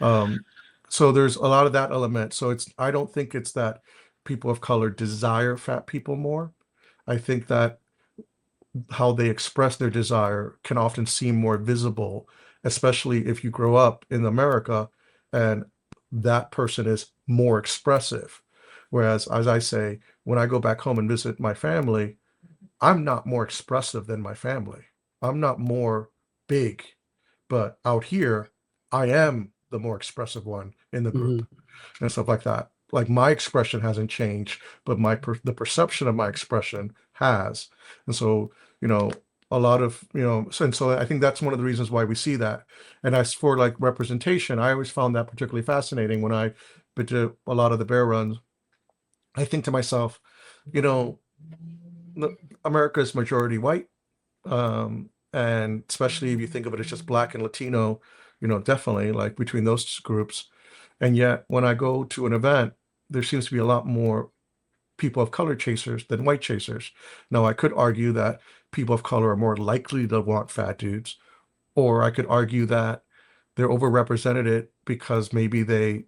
Um, so there's a lot of that element. So I don't think it's that people of color desire fat people more. I think that how they express their desire can often seem more visible, especially if you grow up in America and that person is more expressive. Whereas, as I say, when I go back home and visit my family, I'm not more expressive than my family. I'm not more big, but out here, I am the more expressive one in the group Mhm. and stuff like that. Like my expression hasn't changed, but the perception of my expression has. And so, you know, a lot of, and so I think that's one of the reasons why we see that. And as for like representation, I always found that particularly fascinating when I been to a lot of the bear runs. I think to myself, you know, America is majority white. And especially if you think of it as just black and Latino, definitely like between those groups. And yet, when I go to an event, there seems to be a lot more people of color chasers than white chasers. Now, I could argue that people of color are more likely to want fat dudes, or I could argue that they're overrepresented because maybe they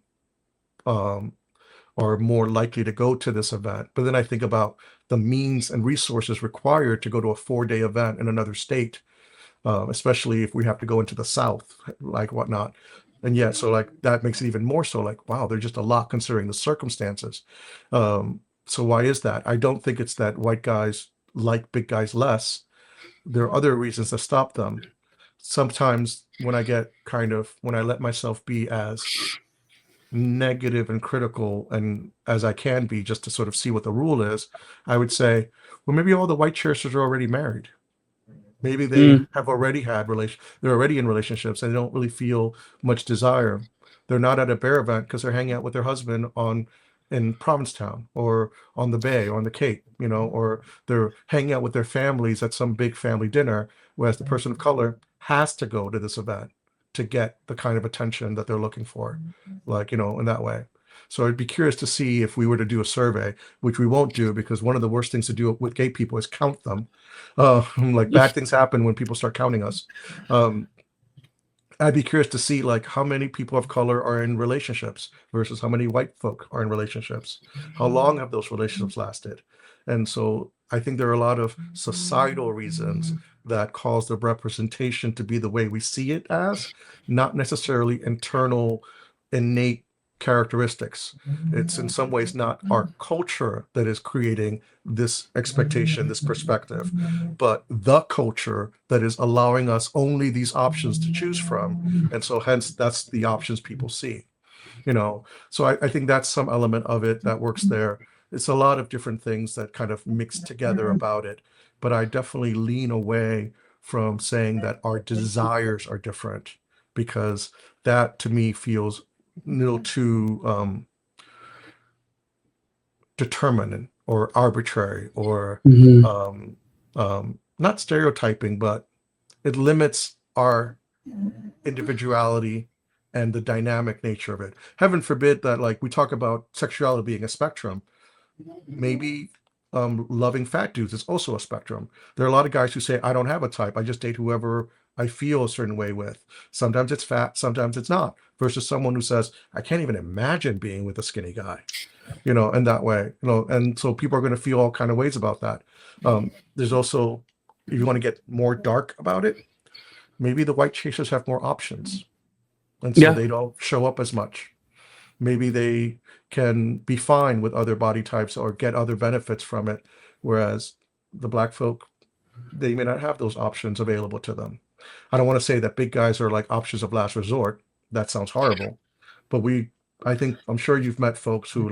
um, are more likely to go to this event. But then I think about the means and resources required to go to a 4-day event in another state, especially if we have to go into the South, like whatnot. And yeah, so like that makes it even more so like, wow, there's just a lot considering the circumstances. So why is that? I don't think it's that white guys like big guys less. There are other reasons that stop them. Sometimes when I let myself be as negative and critical and as I can be just to sort of see what the rule is, I would say, well, maybe all the white chasers are already married. Maybe they Mm. have already they're already in relationships and they don't really feel much desire. They're not at a bear event because they're hanging out with their husband in Provincetown or on the Bay or on the Cape, or they're hanging out with their families at some big family dinner, whereas the person of color has to go to this event to get the kind of attention that they're looking for, like, in that way. So I'd be curious to see if we were to do a survey, which we won't do because one of the worst things to do with gay people is count them. Like bad things happen when people start counting us. Um, I'd be curious to see like how many people of color are in relationships versus how many white folk are in relationships. How long have those relationships lasted? And so I think there are a lot of societal reasons that cause the representation to be the way we see it as, not necessarily internal, innate characteristics. It's in some ways not our culture that is creating this expectation, this perspective, but the culture that is allowing us only these options to choose from. And so hence that's the options people see, So I think that's some element of it that works there. It's a lot of different things that kind of mix together about it. But I definitely lean away from saying that our desires are different because that to me feels a little too determinate or arbitrary or Mhm. not stereotyping, but it limits our individuality and the dynamic nature of it. Heaven forbid that like we talk about sexuality being a spectrum. Maybe loving fat dudes is also a spectrum. There are a lot of guys who say, I don't have a type. I just date whoever I feel a certain way with. Sometimes it's fat, sometimes it's not. Versus someone who says, I can't even imagine being with a skinny guy. in that way, and so people are going to feel all kind of ways about that. There's also, if you want to get more dark about it, maybe the white chasers have more options, and so Yeah. they don't show up as much. Maybe they can be fine with other body types or get other benefits from it, whereas the black folk, they may not have those options available to them. I don't want to say that big guys are like options of last resort. That sounds horrible. But I'm sure you've met folks who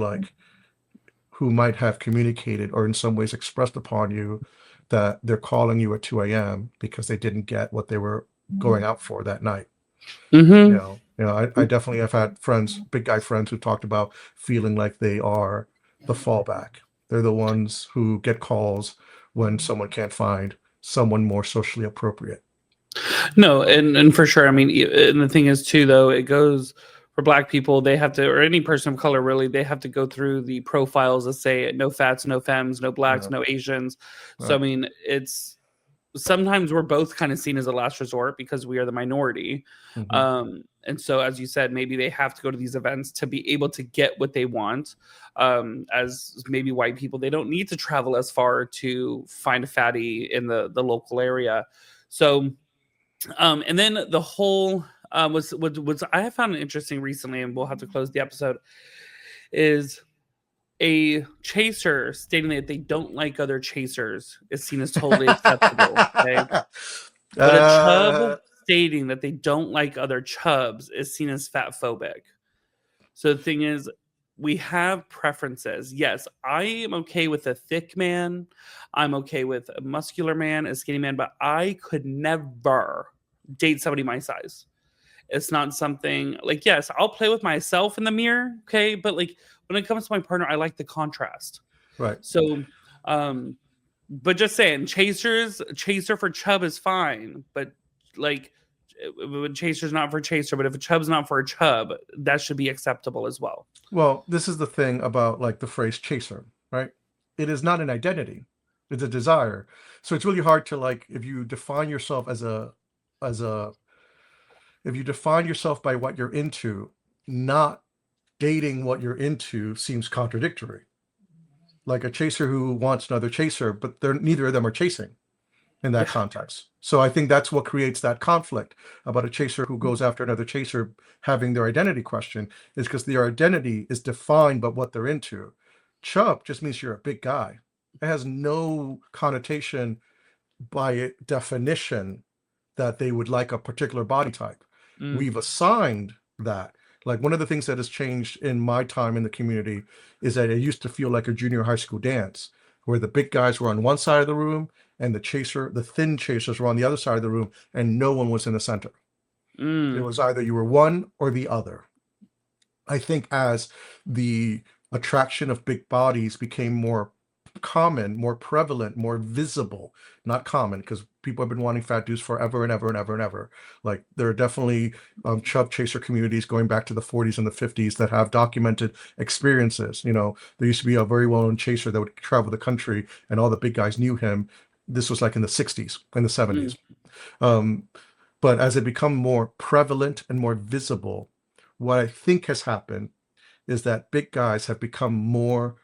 might have communicated or in some ways expressed upon you that they're calling you at 2 a.m. because they didn't get what they were going out for that night. Mm-hmm. I definitely have had friends, big guy friends, who talked about feeling like they are the fallback. They're the ones who get calls when someone can't find someone more socially appropriate. No, and for sure. I mean, and the thing is too, though, it goes for Black people. They have to, or any person of color, really, they have to go through the profiles that say no fats, no femmes, no blacks, Yeah. no Asians. So I Right. mean, it's sometimes we're both kind of seen as a last resort because we are the minority. Mhm. And so, as you said, maybe they have to go to these events to be able to get what they want. As maybe white people, they don't need to travel as far to find a fatty in the local area. So and then the whole was I have found interesting recently, and we'll have to close the episode, is a chaser stating that they don't like other chasers is seen as totally acceptable. Okay. But a chub uh, stating that they don't like other chubs is seen as fat phobic. So the thing is, we have preferences. Yes, I am okay with a thick man. I'm okay with a muscular man, a skinny man, but I could never date somebody my size. It's not something like, yes, I'll play with myself in the mirror, okay? But like when it comes to my partner, I like the contrast. right. So, but just saying, chaser for chub is fine, but like chaser's not for chaser, but if a chub's not for a chub, that should be acceptable as well. Well, this is the thing about like the phrase chaser, right? It is not an identity. It's a desire. So it's really hard to like if you define yourself as a if you define yourself by what you're into, not dating what you're into seems contradictory. Like a chaser who wants another chaser, but they're neither of them are chasing in that Yeah. context. So I think that's what creates that conflict about a chaser who goes after another chaser having their identity question is because their identity is defined by what they're into. Chub just means you're a big guy. It has no connotation by definition that they would like a particular body type. Mm. We've assigned that. Like one of the things that has changed in my time in the community is that it used to feel like a junior high school dance where the big guys were on one side of the room and the thin chasers were on the other side of the room and no one was in the center. It was either you were one or the other. I think as the attraction of big bodies became more common, more prevalent, more visible, not common, because people have been wanting fat dudes forever and ever and ever and ever. Like there are definitely chub chaser communities going back to the 40s and the 50s that have documented experiences. There used to be a very well-known chaser that would travel the country and all the big guys knew him. This was like in the 60s, in the 70s. But as it become more prevalent and more visible, what I think has happened is that big guys have become more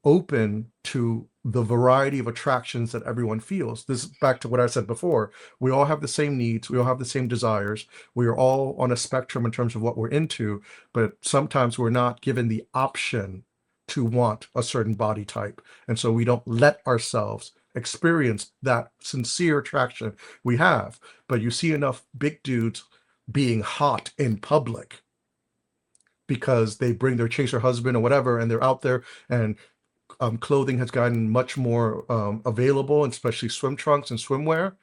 open to the variety of attractions that everyone feels. This is back to what I said before. We all have the same needs. We all have the same desires. We are all on a spectrum in terms of what we're into, but sometimes we're not given the option to want a certain body type. And so we don't let ourselves experience that sincere attraction we have. But you see enough big dudes being hot in public because they bring their chaser husband or whatever, and they're out there, and clothing has gotten much more available, especially swim trunks and swimwear.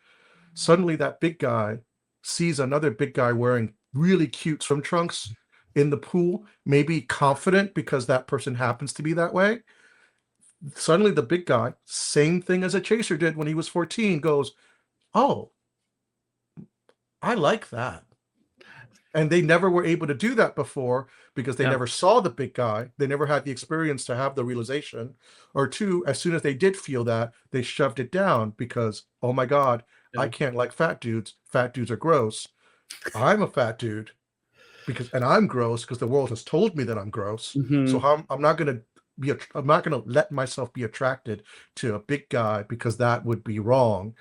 Suddenly, that big guy sees another big guy wearing really cute swim trunks in the pool, maybe confident because that person happens to be that way. Suddenly, the big guy, same thing as a chaser did when he was 14, goes, "Oh, I like that." And they never were able to do that before because they Yeah. never saw the big guy. They never had the experience to have the realization. Or two, as soon as they did feel that, they shoved it down because, oh my God, I Yeah. can't like fat dudes. Fat dudes are gross. I'm a fat dude and I'm gross because the world has told me that I'm gross. So Mhm. I'm not going to I'm not going to let myself be attracted to a big guy because that would be wrong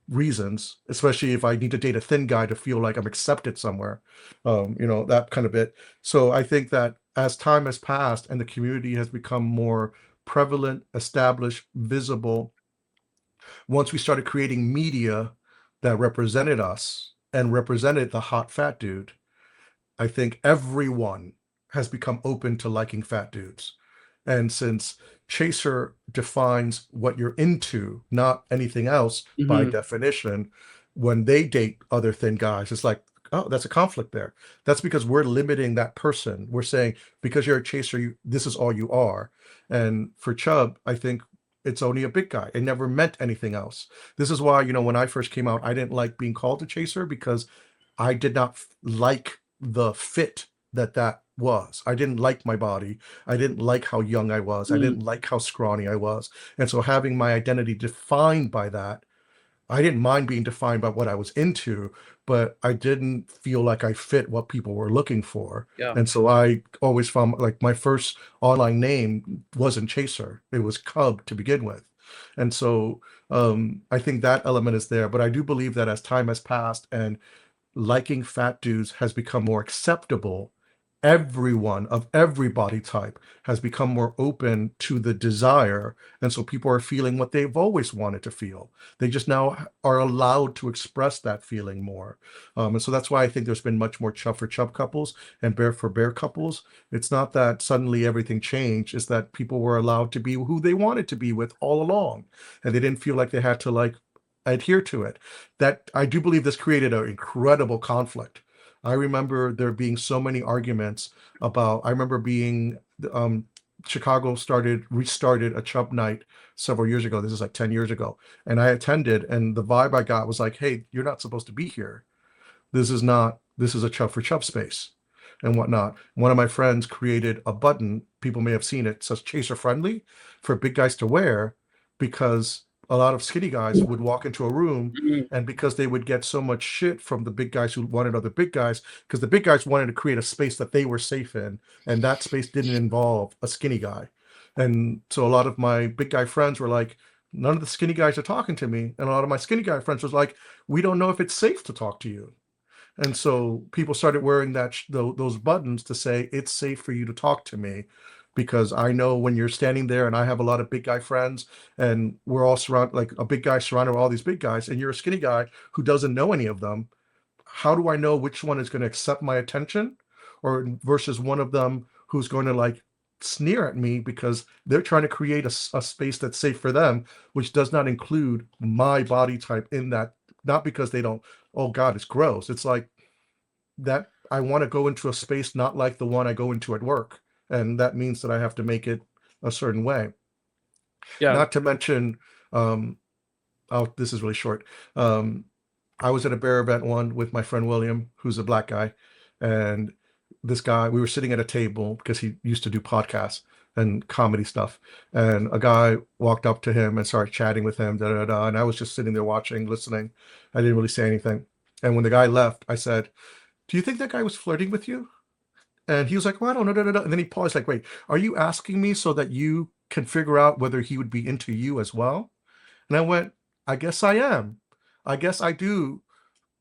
reasons, especially if I need to date a thin guy to feel like I'm accepted somewhere, that kind of bit. So I think that as time has passed and the community has become more prevalent, established, visible, once we started creating media that represented us and represented the hot fat dude, I think everyone has become open to liking fat dudes. And since Chaser defines what you're into, not anything else by Mhm. definition, when they date other thin guys, it's like, oh, that's a conflict there. That's because we're limiting that person. We're saying, because you're a chaser, this is all you are. And for Chub, I think it's only a big guy. It never meant anything else. This is why, when I first came out, I didn't like being called a chaser because I did not like the fit that was. I didn't like my body. I didn't like how young I was. I Mm. didn't like how scrawny I was. And so having my identity defined by that, I didn't mind being defined by what I was into, but I didn't feel like I fit what people were looking for. Yeah. And so I always found like my first online name wasn't Chaser. It was Cub to begin with. And so I think that element is there. But I do believe that as time has passed and liking fat dudes has become more acceptable, everyone of every body type has become more open to the desire. And so people are feeling what they've always wanted to feel. They just now are allowed to express that feeling more. And so that's why I think there's been much more chub for chub couples and bear for bear couples. It's not that suddenly everything changed, it's that people were allowed to be who they wanted to be with all along. And they didn't feel like they had to like adhere to it. That I do believe this created an incredible conflict. I remember there being so many arguments about. I remember being Chicago restarted a chub night several years ago. This is like 10 years ago, and I attended, and the vibe I got was like, "Hey, you're not supposed to be here. This is not. This is a chub for chub space." And whatnot. One of my friends created a button, people may have seen it, says chaser friendly for big guys to wear, because a lot of skinny guys would walk into a room, Mhm. and because they would get so much shit from the big guys who wanted other big guys, because the big guys wanted to create a space that they were safe in, and that space didn't involve a skinny guy. And so a lot of my big guy friends were like, none of the skinny guys are talking to me. And a lot of my skinny guy friends was like, we don't know if it's safe to talk to you. And so people started wearing those buttons to say it's safe for you to talk to me, because I know when you're standing there, and I have a lot of big guy friends, and we're all surrounded, like a big guy surrounded with all these big guys, and you're a skinny guy who doesn't know any of them. How do I know which one is going to accept my attention, or versus one of them who's going to like sneer at me because they're trying to create a space that's safe for them, which does not include my body type in that, not because they don't, oh God, it's gross. It's like that I want to go into a space not like the one I go into at work. And that means that I have to make it a certain way. Yeah. Not to mention, um, oh, this is really short. Um, I was at a bear event one with my friend William, who's a black guy. And this guy, we were sitting at a table because he used to do podcasts and comedy stuff. And a guy walked up to him and started chatting with him, da da da. And I was just sitting there watching, listening. I didn't really say anything. And when the guy left, I said, do you think that guy was flirting with you? And he was like, well, I don't know. Da, da, da. And then he paused, like, wait, are you asking me so that you can figure out whether he would be into you as well? And I went, I guess I am. I guess I do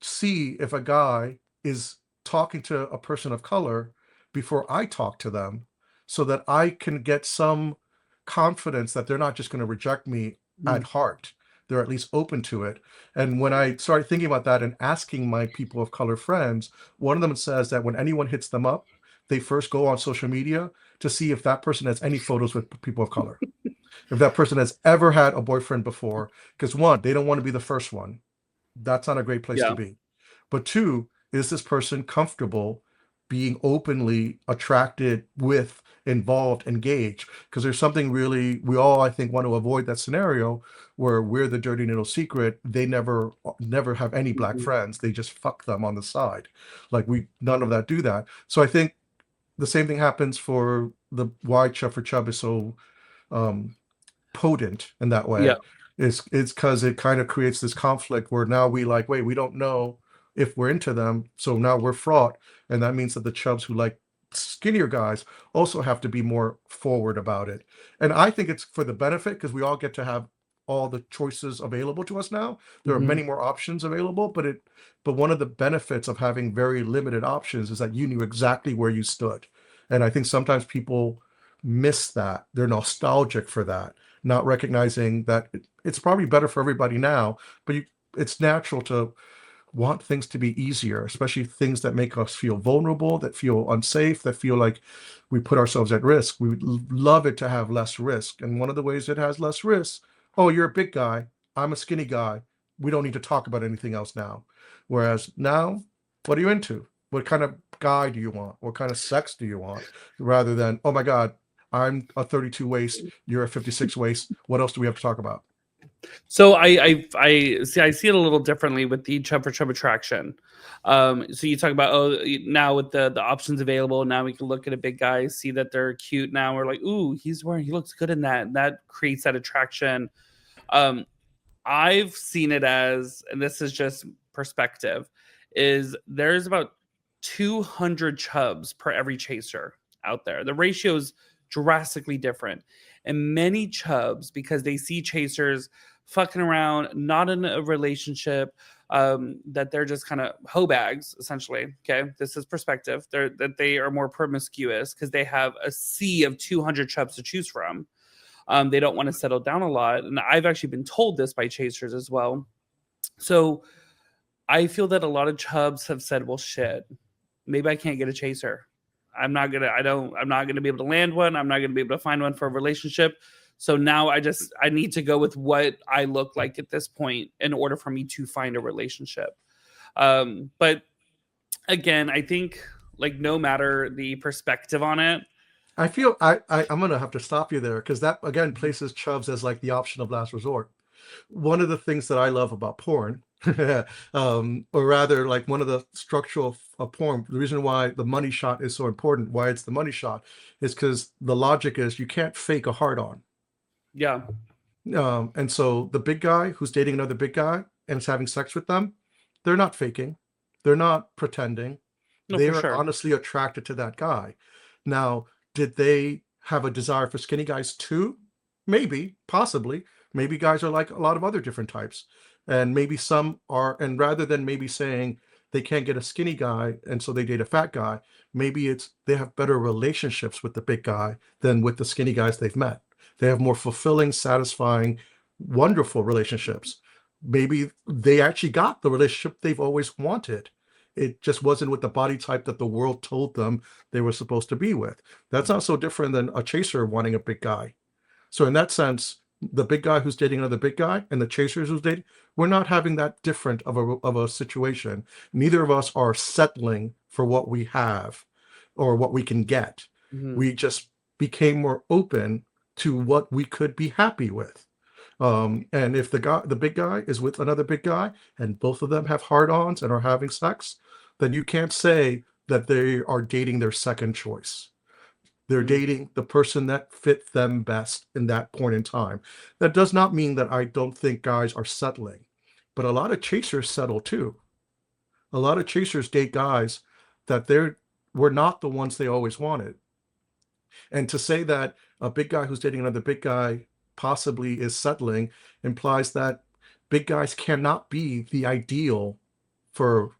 see if a guy is talking to a person of color before I talk to them, so that I can get some confidence that they're not just going to reject me Mm. at heart. They're at least open to it. And when I started thinking about that and asking my people of color friends, one of them says that when anyone hits them up, they first go on social media to see if that person has any photos with people of color. If that person has ever had a boyfriend before, because one, they don't want to be the first one. That's not a great place to Yeah. be. But two, is this person comfortable being openly attracted with, involved, engaged? Because there's something really, we all, I think, want to avoid that scenario where we're the dirty little secret. They never have any black Mhm. friends. They just fuck them on the side. Like we, none of that do that. So I think the same thing happens for the why Chub for Chub is so um, potent in that Yeah. way. It's because it kind of creates this conflict where now we wait, we don't know if we're into them, so now we're fraught, and that means that the chubs who like skinnier guys also have to be more forward about it. And I think it's for the benefit because we all get to have all the choices available to us now. There are Mhm. many more options available, but one of the benefits of having very limited options is that you knew exactly where you stood. And I think sometimes people miss that. They're nostalgic for that, not recognizing that it's probably better for everybody now, but it's natural to want things to be easier, especially things that make us feel vulnerable, that feel unsafe, that feel like we put ourselves at risk. We would love it to have less risk. And one of the ways it has less risk, oh, you're a big guy, I'm a skinny guy. We don't need to talk about anything else now. Whereas now, what are you into? What kind of guy do you want? What kind of sex do you want? Rather than, oh my God, I'm a 32 waist, you're a 56 waist. What else do we have to talk about? So I see I see it a little differently with the chub for chub attraction. So you talk about now with the options available, now we can look at a big guy, see that they're cute. Now we're like, ooh, he looks good in that. And that creates that attraction. Um, I've seen it as, and this is just perspective, is there's about 200 chubs per every chaser out there. The ratio is drastically different. And many chubs, because they see chasers fucking around, not in a relationship, that they're just kind of hoe bags, essentially. Okay. This is perspective. That they are more promiscuous because they have a sea of 200 chubs to choose from. They don't want to settle down a lot. And I've actually been told this by chasers as well. So I feel that a lot of chubs have said, well, shit, maybe I can't get a chaser. I'm not gonna be able to land one. I'm not gonna be able to find one for a relationship. So now I need to go with what I look like at this point in order for me to find a relationship. But again, I think like no matter the perspective on it. I feel I'm gonna have to stop you there because that again places chubs as like the option of last resort. One of the things that I love about porn, or rather, like one of the structural of porn, the reason why the money shot is so important, why it's the money shot, is because the logic is you can't fake a hard on. Yeah. And so the big guy who's dating another big guy and is having sex with them, they're not faking, they're not pretending, No, they for are sure. honestly attracted to that guy. Now, did they have a desire for skinny guys too? Maybe, possibly. Maybe guys are like a lot of other different types. And maybe some are, and rather than maybe saying they can't get a skinny guy and so they date a fat guy, maybe it's they have better relationships with the big guy than with the skinny guys they've met. They have more fulfilling, satisfying, wonderful relationships. Maybe they actually got the relationship they've always wanted. It just wasn't with the body type that the world told them they were supposed to be with. That's not so different than a chaser wanting a big guy. So in that sense, the big guy who's dating another big guy and the chasers who's dating, we're not having that different of a situation. Neither of us are settling for what we have or what we can get. Mhm. We just became more open to what we could be happy with. And if the big guy is with another big guy and both of them have hard-ons and are having sex, then you can't say that they are dating their second choice. They're Mhm. dating the person that fit them best in that point in time. That does not mean that I don't think guys are settling, but a lot of chasers settle too. A lot of chasers date guys that they're were not the ones they always wanted. And to say that a big guy who's dating another big guy possibly is settling implies that big guys cannot be the ideal for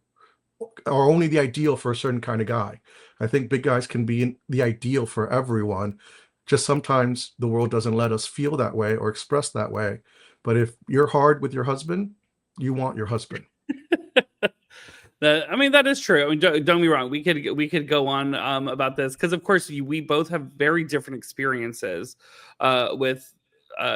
or only the ideal for a certain kind of guy. I think big guys can be the ideal for everyone. Just sometimes the world doesn't let us feel that way or express that way. But if you're hard with your husband, you want your husband. I mean, that is true. I mean, don't get me wrong. We could go on about this because, of course, we both have very different experiences. With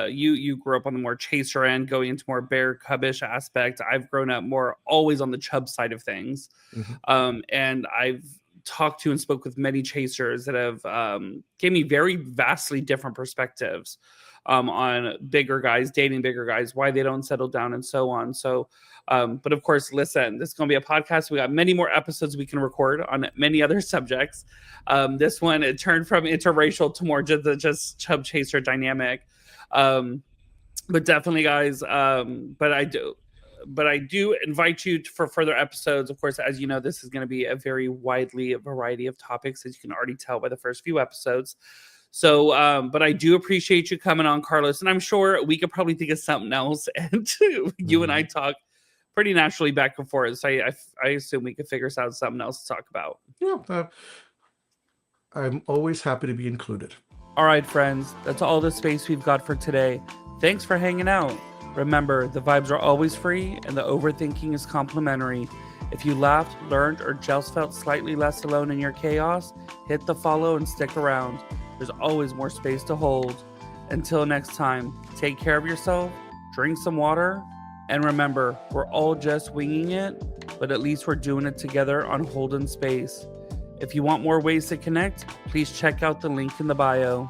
you grew up on the more chaser end, going into more bear cubbish aspect. I've grown up more always on the chub side of things, Mhm. and I've talked to and spoke with many chasers that have gave me very vastly different perspectives on bigger guys dating bigger guys, why they don't settle down, and so on. So but of course, listen, this is going to be a podcast. We got many more episodes we can record on many other subjects. This one, it turned from interracial to more just chub chaser dynamic. But definitely, guys. But I do. but I do invite you for further episodes. Of course, as you know, this is going to be a very widely variety of topics, as you can already tell by the first few episodes. So, but I do appreciate you coming on, Carlos, and I'm sure we could probably think of something else, and you and I talk pretty naturally back and forth. So I assume we could figure out something else to talk about. Yeah, I'm always happy to be included. All right, friends, that's all the space we've got for today. Thanks for hanging out. Remember, the vibes are always free and the overthinking is complimentary. If you laughed, learned, or just felt slightly less alone in your chaos, hit the follow and stick around. There's always more space to hold. Until next time, take care of yourself, drink some water, and remember, we're all just winging it, but at least we're doing it together on Holden Space. If you want more ways to connect, please check out the link in the bio.